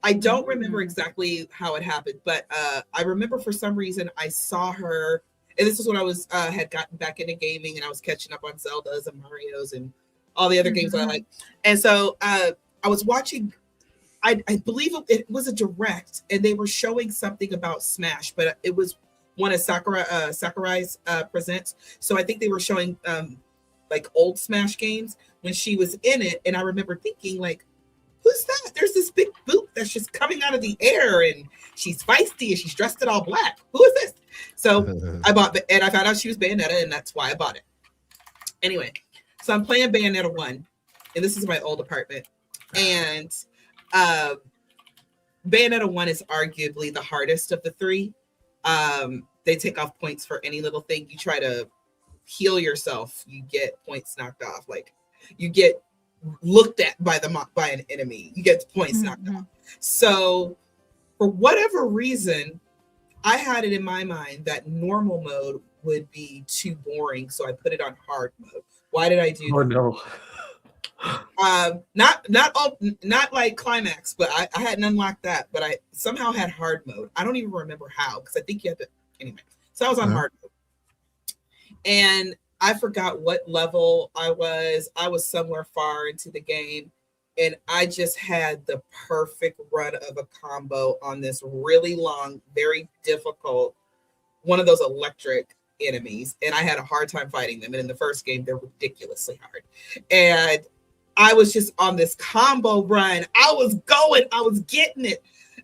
I don't remember exactly how it happened, but I remember for some reason I saw her, and this is when I was had gotten back into gaming and I was catching up on Zeldas and Marios and all the other games I like. And so I was watching, I believe it was a direct, and they were showing something about Smash, but it was one of Sakurai's presents. So I think they were showing like old Smash games when she was in it, and I remember thinking like, who's that? There's this big boot that's just coming out of the air, and she's feisty, and she's dressed in all black. Who is this? So I bought it, and I found out she was Bayonetta, and that's why I bought it. Anyway, so I'm playing Bayonetta 1, and this is my old apartment, and Bayonetta 1 is arguably the hardest of the 3. They take off points for any little thing. You try to heal yourself, you get points knocked off. Like you get looked at by an enemy, you get points knocked off. So for whatever reason, I had it in my mind that normal mode would be too boring, so I put it on hard mode. Why did I do that? No. Not like climax, but I hadn't unlocked that, but I somehow had hard mode. I don't even remember how, because I think you have to anyway. So I was on hard mode, and I forgot what level I was. I was somewhere far into the game, and I just had the perfect run of a combo on this really long, very difficult, one of those electric enemies, and I had a hard time fighting them. And in the first game, they're ridiculously hard. And I was just on this combo run. I was getting it.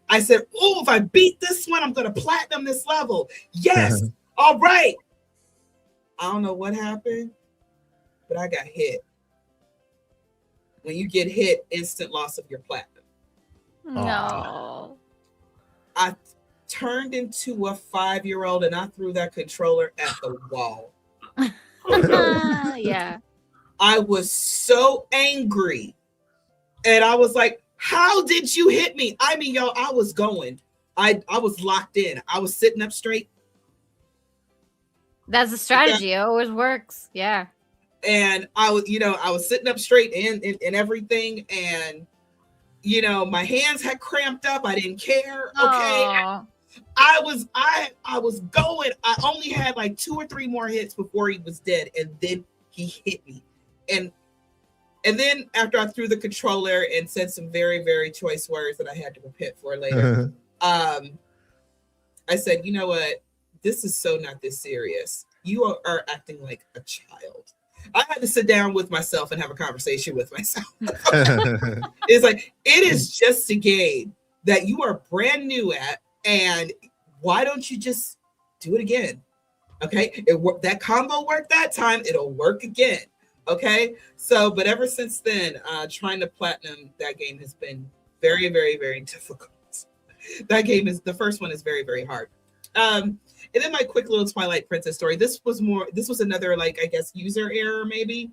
I said, oh, if I beat this one, I'm going to platinum this level. Yes. All right. I don't know what happened, but I got hit. When you get hit, instant loss of your platinum. No. I turned into a 5-year-old and I threw that controller at the wall. Yeah. I was so angry. And I was like, how did you hit me? I mean, y'all, I was going. I was locked in. I was sitting up straight. That's a strategy. It always works. Yeah. And I was sitting up straight and everything. And, my hands had cramped up. I didn't care. Okay. Aww. I was going. I only had like 2 or 3 more hits before he was dead. And then he hit me. And then after I threw the controller and said some very, very choice words that I had to repent for later, I said, you know what? This is so not this serious. You are acting like a child. I had to sit down with myself and have a conversation with myself. It's like, it is just a game that you are brand new at. And why don't you just do it again? Okay. That combo worked that time. It'll work again. Okay. So, but ever since then, trying to platinum that game has been very, very, very difficult. That game the first one is very, very hard. And then my quick little Twilight Princess story. This was another, like, I guess, user error maybe.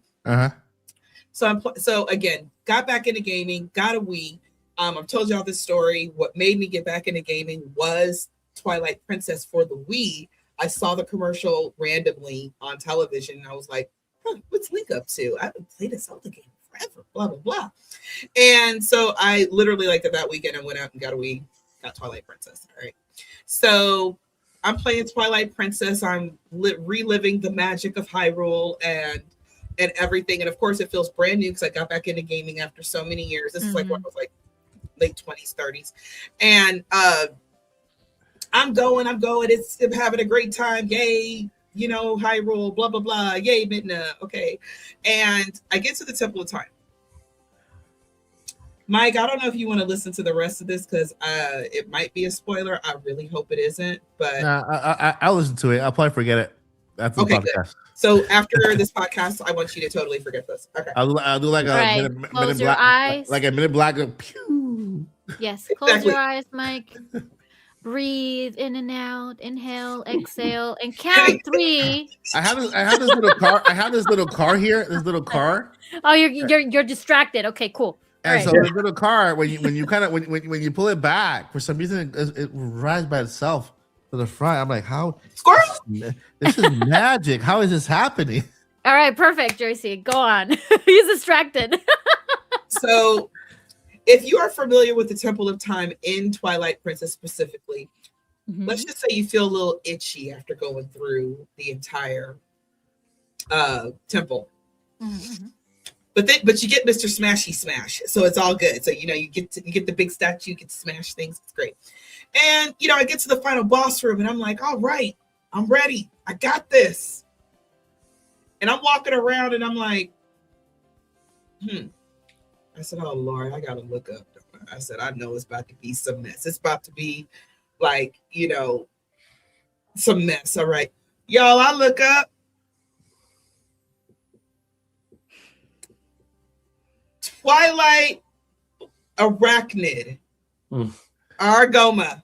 So again, got back into gaming, got a Wii. I've told y'all this story. What made me get back into gaming was Twilight Princess for the Wii. I saw the commercial randomly on television and I was like, what's Link up to? I haven't played a Zelda game forever, blah, blah, blah. And so I literally, like, that weekend I went out and got a Wii, got Twilight Princess. All right. So I'm playing Twilight Princess. I'm reliving the magic of Hyrule and everything. And of course it feels brand new because I got back into gaming after so many years. This is like when I was like late 20s, 30s. And I'm going. I'm having a great time. Yay. Hyrule, blah, blah, blah. Yay, Midna. Okay. And I get to the Temple of Time. Mike, I don't know if you want to listen to the rest of this because it might be a spoiler. I really hope it isn't. But I'll listen to it. I'll probably forget it after the podcast. Good. So after this podcast, I want you to totally forget this. Okay. I'll do like a Close your eyes. like a minute black. Pew. Yes. Close your eyes, Mike. Breathe in and out. Inhale, exhale, and count 3. I have this little car. I have this little car here. This little car. Oh, you're distracted. Okay, cool. And so the little car, when you pull it back, for some reason it rides by itself to the front. I'm like, how? Squirrel! This is magic. How is this happening? All right, perfect, Joycey. Go on. He's distracted. So, if you are familiar with the Temple of Time in Twilight Princess specifically, let's just say you feel a little itchy after going through the entire temple. But you get Mr. Smashy Smash, so it's all good. So you get the big statue, you get to smash things. It's great. And I get to the final boss room, and I'm like, all right, I'm ready. I got this. And I'm walking around, and I'm like, I said, oh Lord, I gotta look up. I said, I know it's about to be some mess. It's about to be like, some mess. All right, y'all. I look up. Twilight Arachnid, Argoma.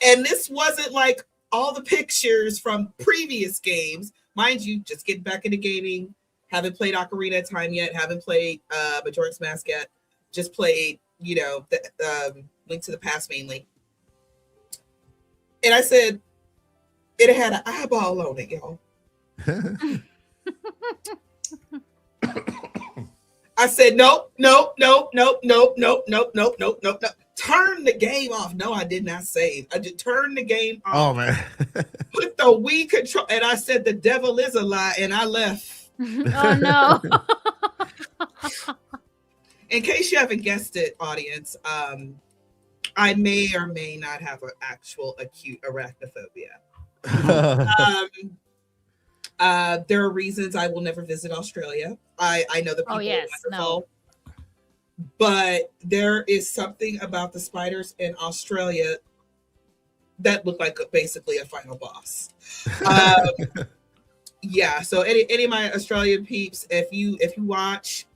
And this wasn't like all the pictures from previous games. Mind you, just getting back into gaming. Haven't played Ocarina of Time yet. Haven't played Majora's Mask yet. Just played, the Link to the Past mainly. And I said, it had an eyeball on it, y'all. I said, nope. Turn the game off. No, I did not save. I just turned the game off. Oh, man. Put the Wii control. And I said, the devil is a lie. And I left. Oh, no. In case you haven't guessed it, audience, I may or may not have an actual acute arachnophobia. There are reasons I will never visit Australia. I know the people are wonderful. But there is something about the spiders in Australia that look like basically a final boss. Yeah, so any of my Australian peeps, if you watch,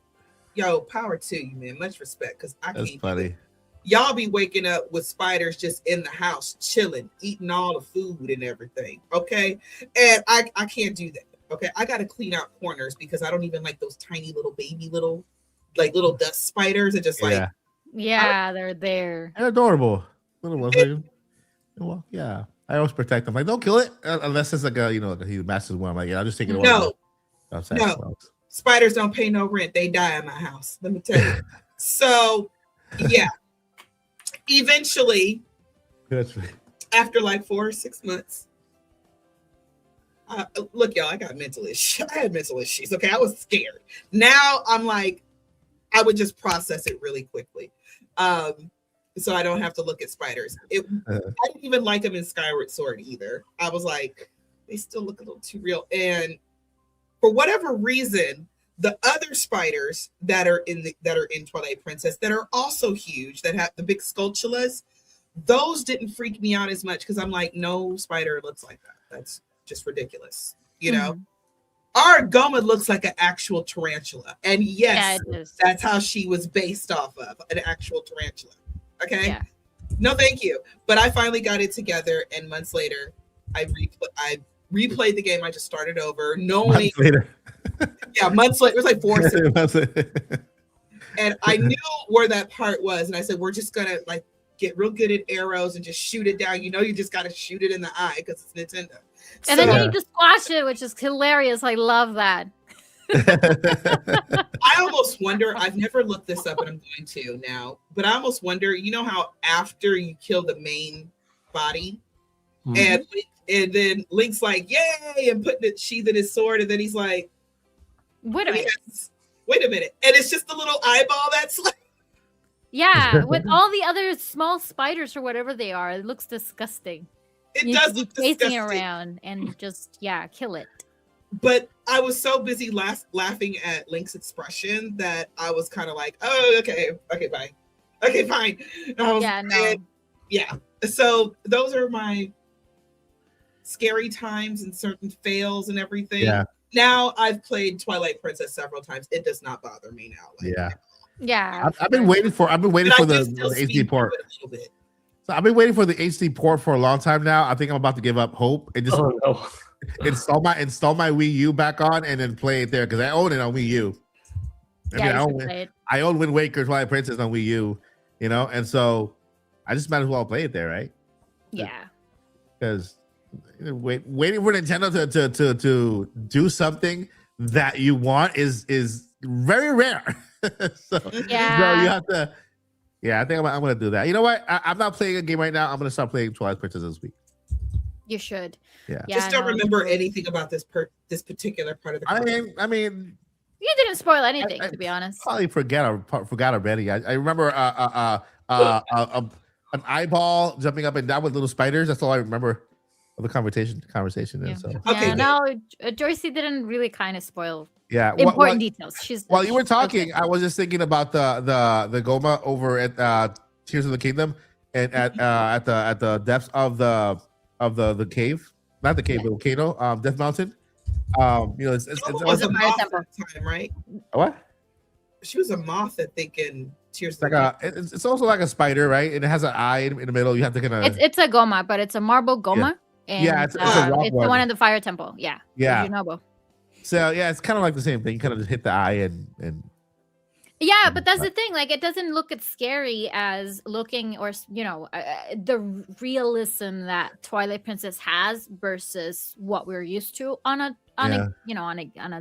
yo, power to you, man. Much respect, because I That's can't. funny. Y'all be waking up with spiders just in the house, chilling, eating all the food and everything. Okay, and I can't do that. Okay, I got to clean out corners because I don't even like those tiny little baby little dust spiders. And just like, yeah, they're there. They're adorable. Little ones. Well, yeah. I always protect them. Like, don't kill it unless it's like a, he masses one. I'm like, yeah, I'll just take it away. No. Spiders don't pay no rent. They die in my house. Let me tell you. So, yeah. Eventually, after like 4 or 6 months, look, y'all, I got mental issues. I had mental issues. Okay, I was scared. Now I'm like, I would just process it really quickly. So I don't have to look at spiders. I didn't even like them in Skyward Sword either. I was like, they still look a little too real. And for whatever reason, the other spiders that are in Twilight Princess that are also huge, that have the big sculptulas, those didn't freak me out as much because I'm like, no spider looks like that. That's just ridiculous. Our Goma looks like an actual tarantula. And yes, that's how she was based off of, an actual tarantula. Okay. Yeah. No, thank you. But I finally got it together, and months later, I replayed the game. I just started over, knowing. Months later. Yeah, months later. It was like 4 months. And I knew where that part was, and I said, "We're just gonna like get real good at arrows and just shoot it down. You just got to shoot it in the eye because it's Nintendo." And then you need to squash it, which is hilarious. I love that. I almost wonder, I've never looked this up and I'm going to now, but I almost wonder, how after you kill the main body and then Link's like, yay, and putting it sheathing his sword, and then he's like, wait a minute. And it's just a little eyeball that's like, yeah, with all the other small spiders or whatever they are, it looks disgusting. It does look disgusting. Around and just kill it. But I was so busy laughing at Link's expression that I was kind of like, oh, okay, bye. Okay, fine. Yeah. So those are my scary times and certain fails and everything. Yeah. Now I've played Twilight Princess several times. It does not bother me now. Yeah. I've been waiting for the HD port. So I've been waiting for the HD port for a long time now. I think I'm about to give up hope and just install my Wii U back on and then play it there because I own it on Wii U. I own Wind Waker, Twilight Princess on Wii U, and so I just might as well play it there, right? Yeah. Because waiting for Nintendo to do something that you want is very rare. So you have to. Yeah, I think I'm going to do that. You know what? I'm not playing a game right now. I'm going to start playing Twilight Princess this week. You should. Yeah. Just don't remember anything about this particular part of the game. I mean, you didn't spoil anything, to be honest. Probably forgot already. I remember an eyeball jumping up and down with little spiders. That's all I remember of the conversation. Yeah. So. Okay. No, Joycey didn't really kind of spoil. Yeah, important details. While you were talking, I was just thinking about the Goma over at Tears of the Kingdom and at the depths of the cave, not the cave, the volcano, Death Mountain. It's a moth at the time, right? What? She was a moth, I think, in Tears. It's also like a spider, right? And it has an eye in the middle. You have to kind of. It's a Goma, but it's a marble Goma. Yeah, and, it's the one in the fire temple. Yeah. So it's kind of like the same thing. You kind of just hit the eye and. Yeah, but that's the thing. Like, it doesn't look as scary as looking, or the realism that Twilight Princess has versus what we're used to on a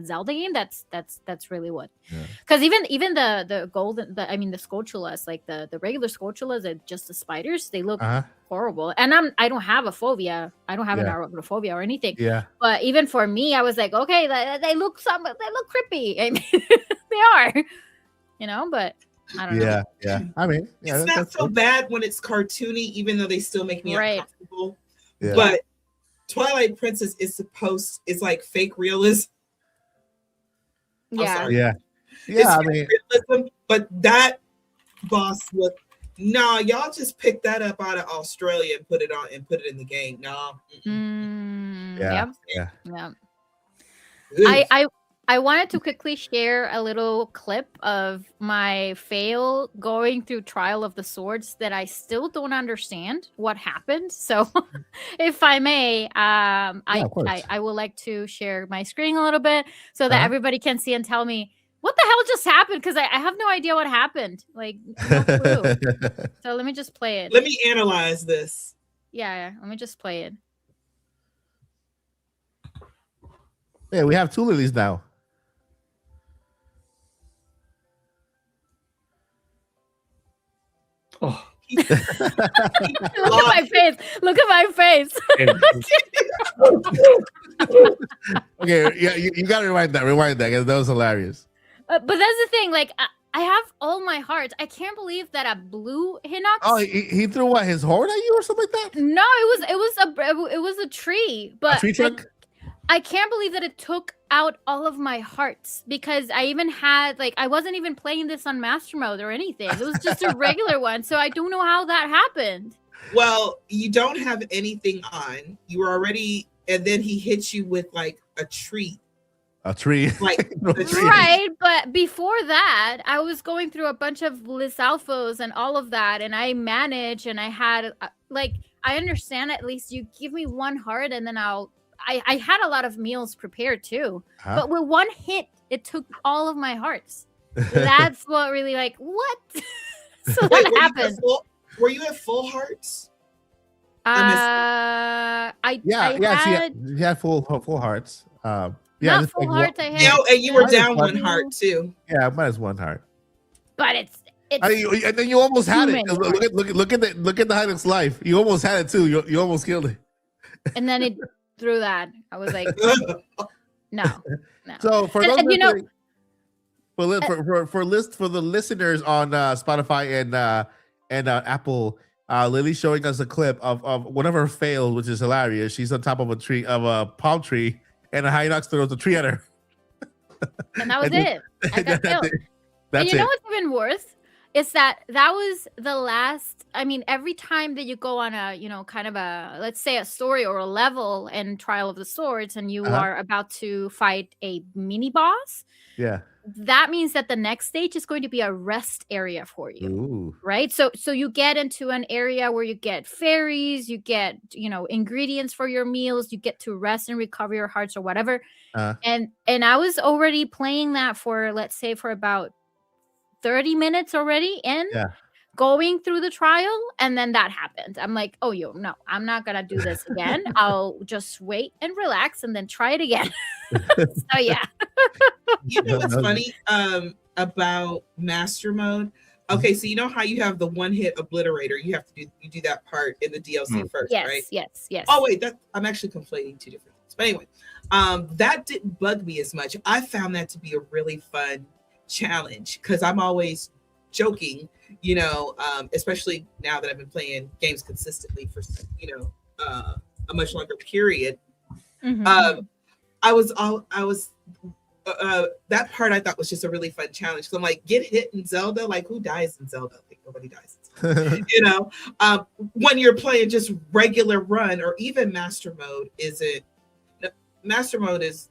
Zelda game. That's really what. Because even the golden, the Skulltulas, like the regular Skulltulas, and just the spiders, they look horrible. And I don't have a phobia. I don't have an arachnophobia or anything. Yeah. But even for me, I was like, okay, they look creepy. I mean, they are. But I don't know. Yeah. I mean, it's not so bad when it's cartoony, even though they still make me uncomfortable. Yeah. But Twilight Princess is like fake realism. I'm Yeah. sorry. Yeah. It's Yeah. I fake mean, realism, but that boss was no, y'all just picked that up out of Australia and put it in the game. No. yeah. Yep. Yeah. Yeah. Oof. I wanted to quickly share a little clip of my fail going through Trial of the Swords that I still don't understand what happened. So, if I may, of course. I would like to share my screen a little bit so that Uh-huh. everybody can see and tell me what the hell just happened, because I have no idea what happened. Like, no clue. So let me just play it. Let me analyze this. Yeah, let me just play it. Yeah, we have 2 lilies now. Oh, Look at my face. Look at my face. and- Okay, yeah, you gotta rewind that. Rewind that, because that was hilarious. But that's the thing. Like, I have all my hearts. I can't believe that a blue Hinox. Oh, he threw what, his horn at you or something like that? No, it was a tree. But A tree trunk? I can't believe that it took out all of my hearts, because I even had, like, I wasn't even playing this on master mode or anything. It was just a regular one. So I don't know how that happened. Well, you don't have anything on. You were already, and then he hits you with like a treat. A tree. Like No the tree. tree. Right, but before that, I was going through a bunch of Liz Alphos and all of that, and I managed, and I had like, I understand, at least you give me 1 heart, and then I had a lot of meals prepared too. Huh? But with 1 hit, it took all of my hearts. That's what really, like, what? So Wait, that happened. were you at full hearts? I She had full hearts. Yeah, not just full like hearts. I You had, know, and you were Mine is down fun. 1 heart too. Yeah, minus 1 heart. but it's And then you almost had it. Too many Look at the Hinox life. You almost had it too. You almost killed it. and then it through that. I was like, no. So for And- those and you know- for the listeners on Spotify and Apple, Lily's showing us a clip of one of her fails, which is hilarious. She's on top of a palm tree, and a Hinox throws a tree at her. And that was And then- it. I got killed. And That's you know it. what's even worse is that was the last. I mean, every time that you go on a, kind of a, let's say, a story or a level in Trial of the Swords, and you Uh-huh. are about to fight a mini boss, Yeah. that means that the next stage is going to be a rest area for you. Ooh. Right, so you get into an area where you get fairies, you get ingredients for your meals, you get to rest and recover your hearts or whatever. Uh, And I was already playing that for, let's say, for about 30 minutes already in, Yeah. going through the trial, and then that happened. I'm like, oh, no, I'm not gonna do this again. I'll just wait and relax and then try it again. So yeah. You know what's funny about master mode? Okay, so you know how you have the 1 hit obliterator? You do that part in the DLC first, Yes, right? yes. Oh wait, I'm actually conflating 2 different things. But anyway, that didn't bug me as much. I found that to be a really fun challenge, because I'm always joking, especially now that I've been playing games consistently for a much longer period. Mhm. That part I thought was just a really fun challenge. So I'm like, get hit in Zelda? Like, who dies in Zelda? Like, nobody dies in Zelda. When you're playing just regular run or even master mode, master mode is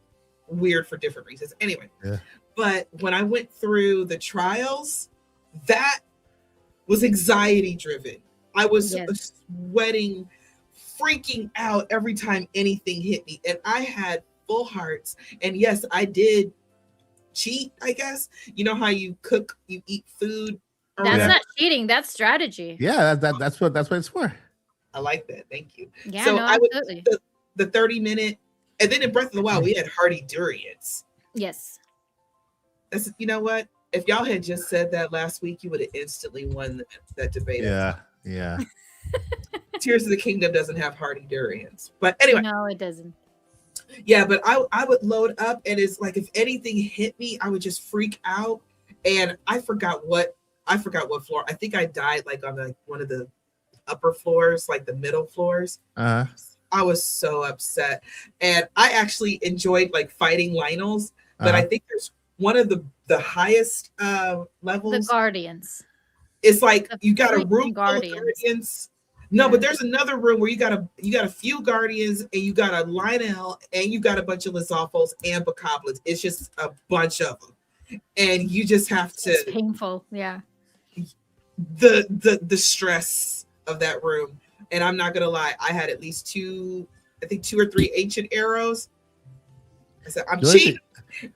weird for different reasons. Anyway, Yeah. But when I went through the trials, that was anxiety driven. I was sweating, freaking out every time anything hit me. And I had full hearts. And yes, I did cheat, I guess. You know how you eat food? Or That's whatever? not cheating. That's strategy. Yeah, that's what it's for. I like that. Thank you. Yeah, So no, I would absolutely. the 30-minute, and then in Breath of the Wild, we had hardy durians. Yes. That's, you know what? If y'all had just said that last week, you would have instantly won that debate. Yeah. Tears of the Kingdom doesn't have hardy durians. But anyway, No, it doesn't. yeah, but I would load up, and it's like if anything hit me, I would just freak out. And I forgot what floor. I think I died like on one of the upper floors, like the middle floors. Uh-huh. I was so upset. And I actually enjoyed like fighting Lionels, but I think there's one of the highest The levels. Guardians. It's like The you got a freaking room full of Guardians. Guardians. No, Yeah. but there's another room where you got a few Guardians and you got a Lionel and you got a bunch of Lizalfos and Bokoblins. It's just a bunch of them. And you just have It's to painful. Yeah. the stress of that room. And I'm not gonna lie, I had at least two or three ancient arrows. I said, I'm Joycey,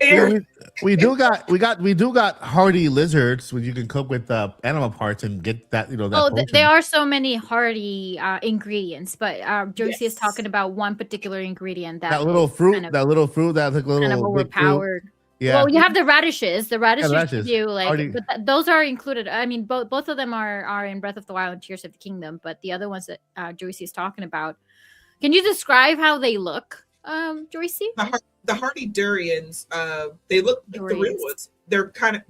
cheating. we do got hardy lizards when you can cook with animal parts and get that that potion. There are so many hardy ingredients, but Joycey is Yes. talking about one particular ingredient that little fruit, kind of, that's like little kind of big fruit. overpowered. Yeah. Well, you have the radishes. The radishes radishes. give you like, Hardy. but those are included. I mean, both of them are in Breath of the Wild and Tears of the Kingdom. But the other ones that Joycey is talking about, can you describe how they look, Joycey? The hardy durians, they look like the real Durians. ones.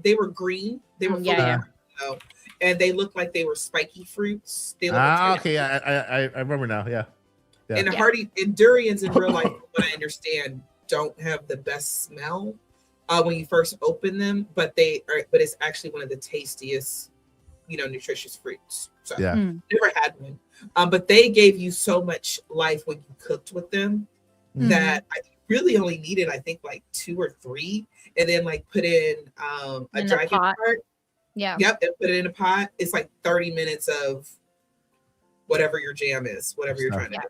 They were green. They were Yeah. fully and they looked like they were spiky fruits. They look like Okay, I remember now. Yeah. And Yeah. hardy and durians in real life, from what I understand, don't have the best smell when you first open them, but it's actually one of the tastiest, nutritious fruits. So Yeah. never had one. But they gave you so much life when you cooked with them that I really only needed, I think, like 2 or 3, and then like put in a In the dragon pot. heart. Yeah. Yep, and put it in a pot. It's like 30 minutes of whatever your jam is, whatever you're trying to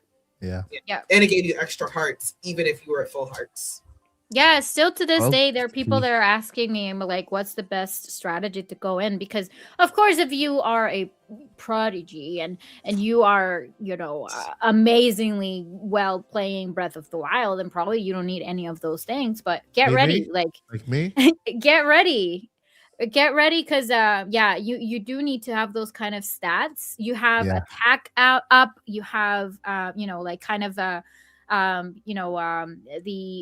do. Yeah. And it gave you extra hearts, even if you were at full hearts. Yeah, still to this Well, day, there are people that are asking me, like, what's the best strategy to go in? Because, of course, if you are a prodigy and you are, amazingly well playing Breath of the Wild, then probably you don't need any of those things. But get ready, like me. get ready, because you do need to have those kind of stats. You have Yeah. attack up. You have the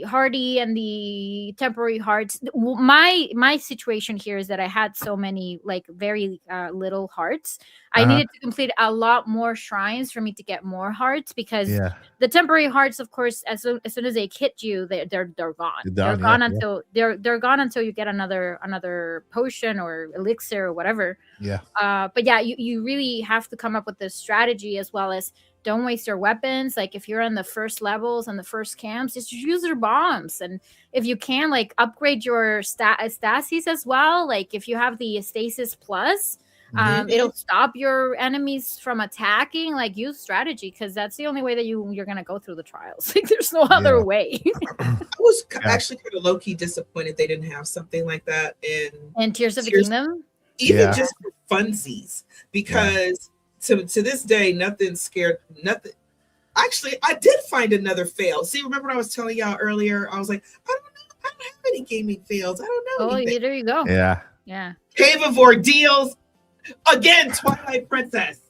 hardy and the temporary hearts. My situation here is that I had so many like very little hearts. I needed to complete a lot more shrines for me to get more hearts, because the temporary hearts, of course, as soon as they hit you, they're gone. They're gone until they're gone until you get another potion or elixir or whatever. But yeah, you really have to come up with this strategy, as well as don't waste your weapons. Like if you're on the first levels and the first camps, just use your bombs. And if you can, like upgrade your stasis as well. Like if you have the stasis plus, it'll stop your enemies from attacking. Like use strategy, because that's the only way that you're gonna go through the trials. Like there's no other way. I was actually kind of low-key disappointed they didn't have something like that in Tears of the Kingdom. Even just for funsies, because to this day, nothing scared nothing. Actually, I did find another fail. See, remember when I was telling y'all earlier? I was like, I don't have any gaming fails. I don't know. Oh, there you go. Yeah. Cave of Ordeals. Again, Twilight Princess.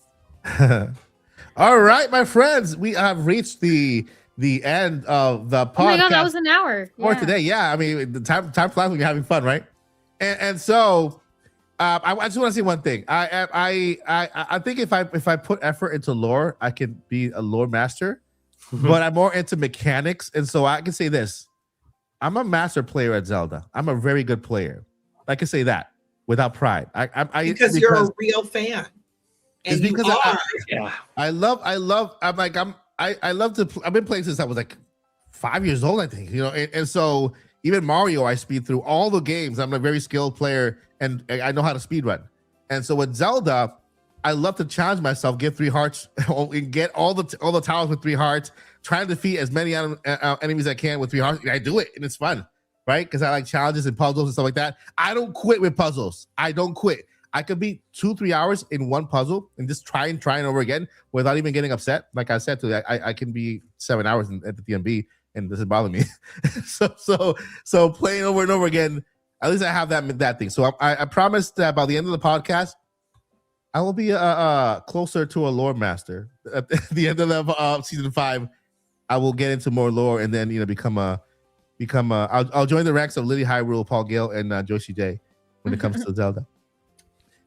All right, my friends, we have reached the end of the podcast. Oh my God, that was an hour for today. Yeah, I mean, the time flies when you're having fun, right? And so, I just want to say one thing. I think if I put effort into lore, I can be a lore master. But I'm more into mechanics, and so I can say this: I'm a master player at Zelda. I'm a very good player. I can say that without pride. Because you're a real fan. And it's because I love. I've been playing since I was like 5 years old, I think. And so even Mario, I speed through all the games. I'm a very skilled player, and I know how to speed run. And so with Zelda, I love to challenge myself, get 3 hearts, and get all the towers with 3 hearts, try to defeat as many enemies as I can with 3 hearts. I do it, and it's fun, right? Because I like challenges and puzzles and stuff like that. I don't quit with puzzles. I don't quit. I could be 2-3 hours in one puzzle and just trying over again without even getting upset. Like I said to you, I can be 7 hours at the DMB and it doesn't bother me. so playing over and over again, at least I have that thing. So I promise that by the end of the podcast, I will be closer to a lore master. At the end of the season 5, I will get into more lore and then become I'll join the ranks of Lily Hyrule, Paul Gale, and Joycey J when it comes to Zelda.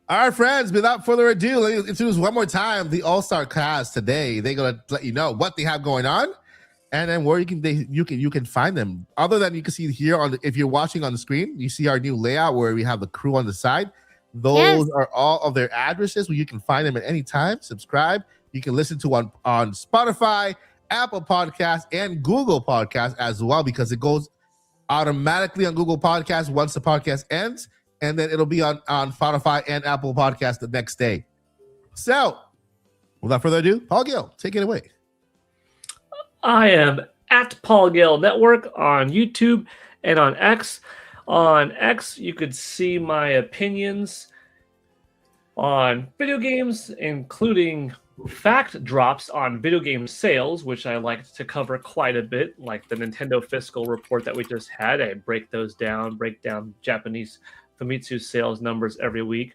All right, friends, without further ado, let's introduce one more time the All-Star cast today. They're gonna let you know what they have going on, and then where you can find them. Other than you can see here if you're watching on the screen, you see our new layout where we have the crew on the side. Those are all of their addresses where you can find them at any time. Subscribe. You can listen to on Spotify, Apple Podcasts, and Google Podcasts as well, because it goes automatically on Google Podcasts once the podcast ends. And then it'll be on Spotify and Apple Podcasts the next day. So, without further ado, Paul Gill, take it away. I am at Paul Gale Network on YouTube and on X. On X, you could see my opinions on video games, including fact drops on video game sales, which I like to cover quite a bit, like the Nintendo fiscal report that we just had. I break down Japanese Famitsu sales numbers every week.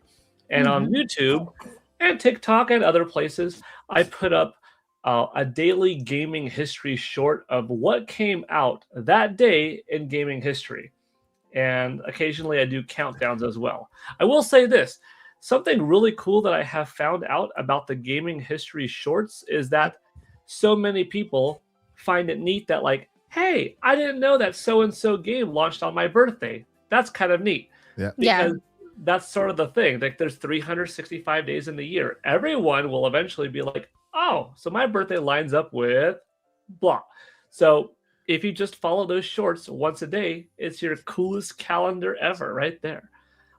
And on YouTube and TikTok and other places, I put up a daily gaming history short of what came out that day in gaming history. And occasionally I do countdowns as well. I will say this, something really cool that I have found out about the gaming history shorts is that so many people find it neat that, like, hey, I didn't know that so-and-so game launched on my birthday. That's kind of neat. Yeah. Because that's sort of the thing. Like, there's 365 days in the year. Everyone will eventually be like, oh, so my birthday lines up with blah. So if you just follow those shorts once a day, it's your coolest calendar ever right there.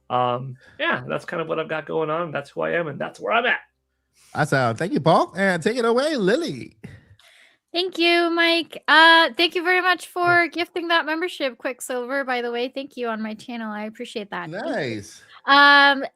That's kind of what I've got going on. That's who I am, and that's where I'm at. Awesome. Thank you, Paul. And take it away, Lily. Thank you, Mike. Thank you very much for gifting that membership, Quicksilver, by the way. Thank you on my channel. I appreciate that. Nice.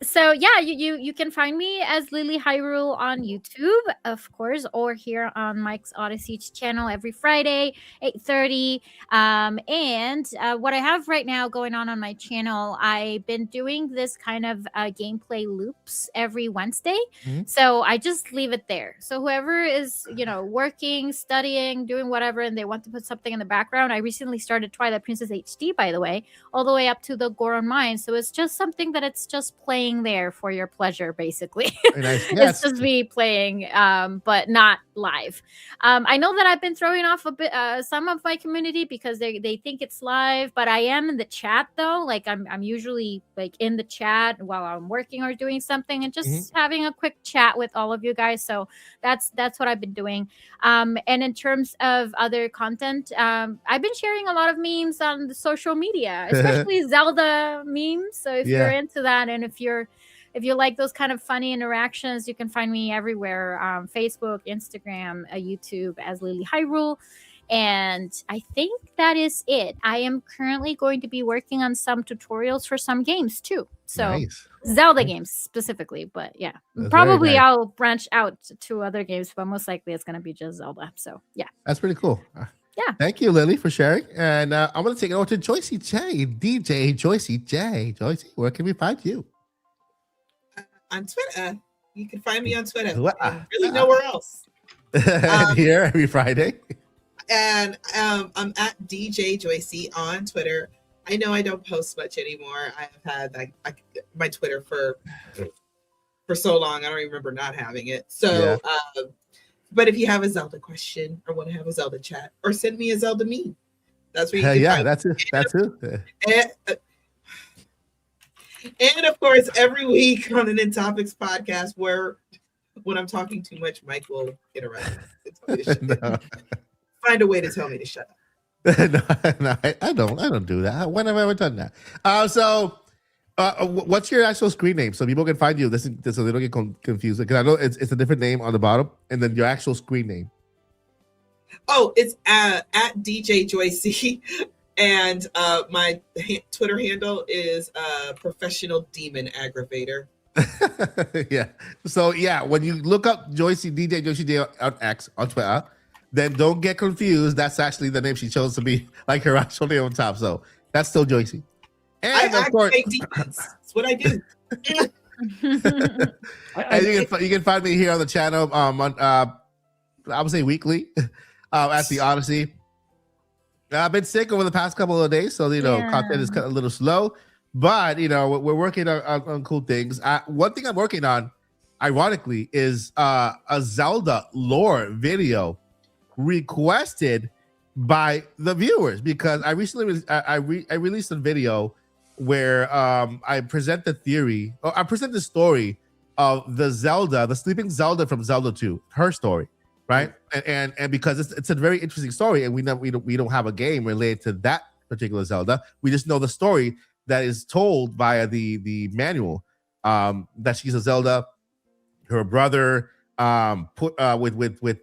So yeah, you can find me as Lily Hyrule on YouTube, of course, or here on Mike's Odyssey channel every Friday, 8:30. And what I have right now going on my channel, I've been doing this kind of gameplay loops every Wednesday. So I just leave it there. So whoever is, working, studying, doing whatever, and they want to put something in the background. I recently started Twilight Princess HD, by the way, all the way up to the Goron Mine. So it's just something that it's just playing there for your pleasure, basically. Nice. It's just me playing, but not live. I know that I've been throwing off a bit some of my community because they think it's live, but I am in the chat though. Like I'm usually like in the chat while I'm working or doing something and just having a quick chat with all of you guys. So that's what I've been doing. And in terms of other content, I've been sharing a lot of memes on the social media, especially Zelda memes. So if you're into that, and if you like those kind of funny interactions, you can find me everywhere: Facebook, Instagram, YouTube as Lily Hyrule. And I think that is it. I am currently going to be working on some tutorials for some games too. So nice. Zelda games specifically, but yeah, that's probably nice. I'll branch out to other games, but most likely it's going to be just Zelda. So yeah. That's pretty cool. Yeah. Thank you, Lily, for sharing. And I'm going to take it over to Joycey J, DJ Joycey J. Joycey, where can we find you? On Twitter. You can find me on Twitter. Twitter. Really nowhere else. Here every Friday. And I'm at DJ Joycey on Twitter. I know I don't post much anymore. I have had my Twitter for so long. I don't even remember not having it. So, but if you have a Zelda question or want to have a Zelda chat, or send me a Zelda meme, that's where you can find that's it. That's it. And of course, every week on an In Topics podcast, where when I'm talking too much, Mike will interrupt me. Find a way to tell me to shut up. No, I don't do that. When have I ever done that? So what's your actual screen name so people can find you? This so they don't get confused, because I know it's a different name on the bottom, and then your actual screen name. Oh, it's at DJ Joycey, and my Twitter handle is Professional Demon Aggravator. Yeah. So yeah, when you look up DJ Joycey on X on Twitter, then don't get confused. That's actually the name she chose to be like her actual name on top. So that's still Joycey. And I of course, demons. That's what I do. And you can find me here on the channel. I would say weekly at the Odyssey. I've been sick over the past couple of days, so content is kind of a little slow. But we're working on cool things. One thing I'm working on, ironically, is a Zelda lore video requested by the viewers, because I recently I released a video where I present the theory, or I present the story of the sleeping Zelda from Zelda 2, her story, right? And because it's a very interesting story, and we don't have a game related to that particular Zelda. We just know the story that is told via the manual, that she's a Zelda. Her brother put with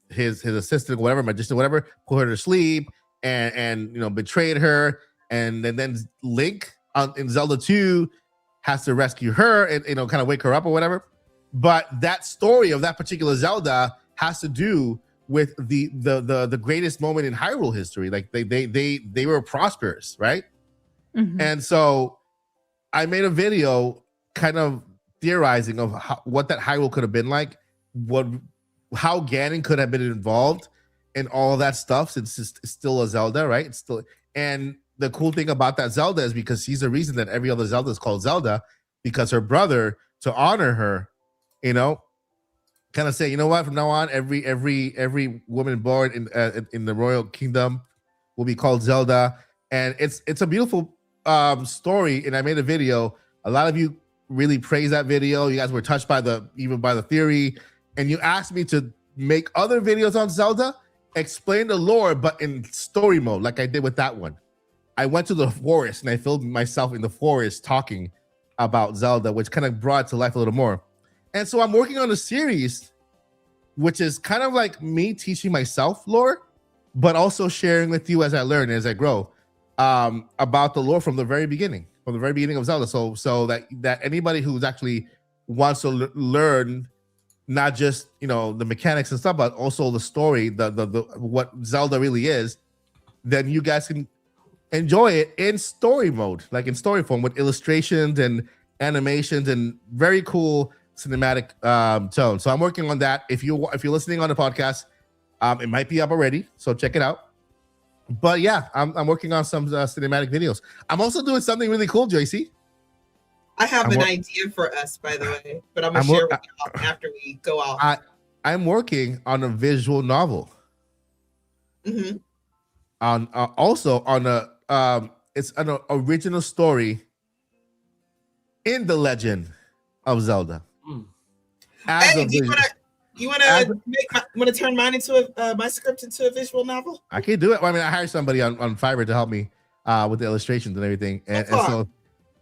his assistant, whatever, magician, whatever, put her to sleep and betrayed her, and then Link in Zelda 2 has to rescue her and kind of wake her up or whatever. But that story of that particular Zelda has to do with the greatest moment in Hyrule history. Like they were prosperous, right? Mm-hmm. And so I made a video kind of theorizing of what that Hyrule could have been like, how Ganon could have been involved in all of that stuff, since it's still a Zelda, right? It's still, and the cool thing about that Zelda is because she's the reason that every other Zelda is called Zelda, because her brother, to honor her, kind of say, you know what, from now on, every woman born in the royal kingdom will be called Zelda. And it's a beautiful story, and I made a video. A lot of you really praised that video. You guys were touched by the theory, and you asked me to make other videos on Zelda, explain the lore, but in story mode, like I did with that one. I went to the forest and I filmed myself in the forest talking about Zelda, which kind of brought it to life a little more. And so I'm working on a series, which is kind of like me teaching myself lore, but also sharing with you as I learn, as I grow, about the lore from the very beginning of Zelda. So that anybody who's actually wants to learn not just the mechanics and stuff, but also the story, the what Zelda really is, then you guys can enjoy it in story mode, like in story form, with illustrations and animations and very cool cinematic tone. So I'm working on that. If you're listening on the podcast, it might be up already, so check it out. But yeah, I'm working on some cinematic videos. I'm also doing something really cool, Joycey. I have an idea for us, by the way, but I'm gonna share with you after we go out. I'm working on a visual novel. Mm-hmm. Also on it's an original story in the Legend of Zelda. Hey, you want to turn mine into my script into a visual novel? I can do it. Well, I mean, I hired somebody on Fiverr to help me with the illustrations and everything. And so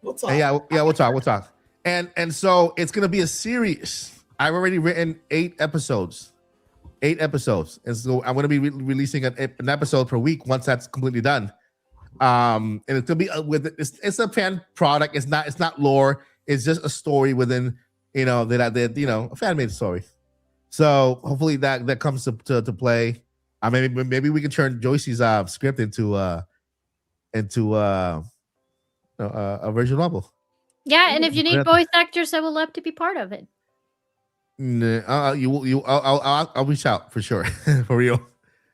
we'll talk. We'll talk. And so it's gonna be a series. I've already written 8 episodes. And so I'm gonna be releasing an episode per week once that's completely done. And it's gonna be it's a fan product. It's not lore. It's just a story within a fan made story. So hopefully that comes to play. Maybe we can turn Joycey's script into a visual novel. Yeah, and if you need voice actors, I would love to be part of it. I'll reach out for sure. For real.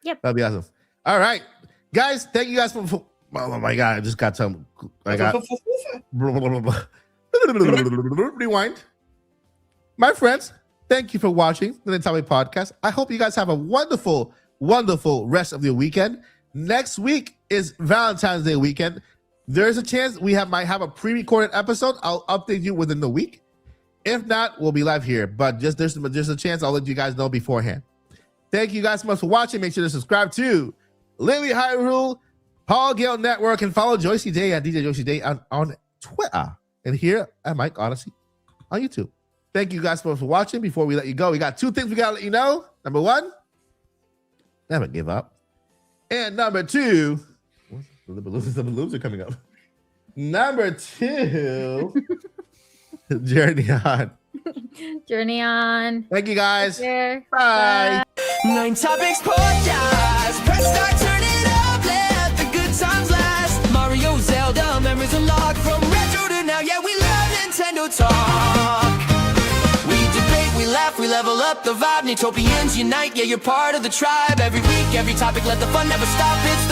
Yep. That'd be awesome. All right, guys. Thank you guys for oh my god, I just got some. I got rewind. My friends, thank you for watching the Nintami podcast. I hope you guys have a wonderful, wonderful rest of your weekend. Next week is Valentine's Day weekend. There's a chance we might have a pre-recorded episode. I'll update you within the week. If not, we'll be live here. But there's a chance I'll let you guys know beforehand. Thank you guys so much for watching. Make sure to subscribe to Lily Hyrule, Paul Gale Network, and follow Joycey Day at DJ Joycey Day on Twitter. And here at Mike Odyssey on YouTube. Thank you guys so much for watching. Before we let you go, we got 2 things we got to let you know. Number 1, never give up. And number 2, the balloons are coming up. Number 2, journey on. Journey on. Thank you guys. Bye. Bye. 9 Topics Podcast. Press start, turn it up, let the good times last. Mario, Zelda, memories unlocked from retro to now. Yeah, we love Nintendo talk. We debate, we laugh, we level up the vibe. Newtopians unite, yeah, you're part of the tribe. Every week, every topic, let the fun never stop. It's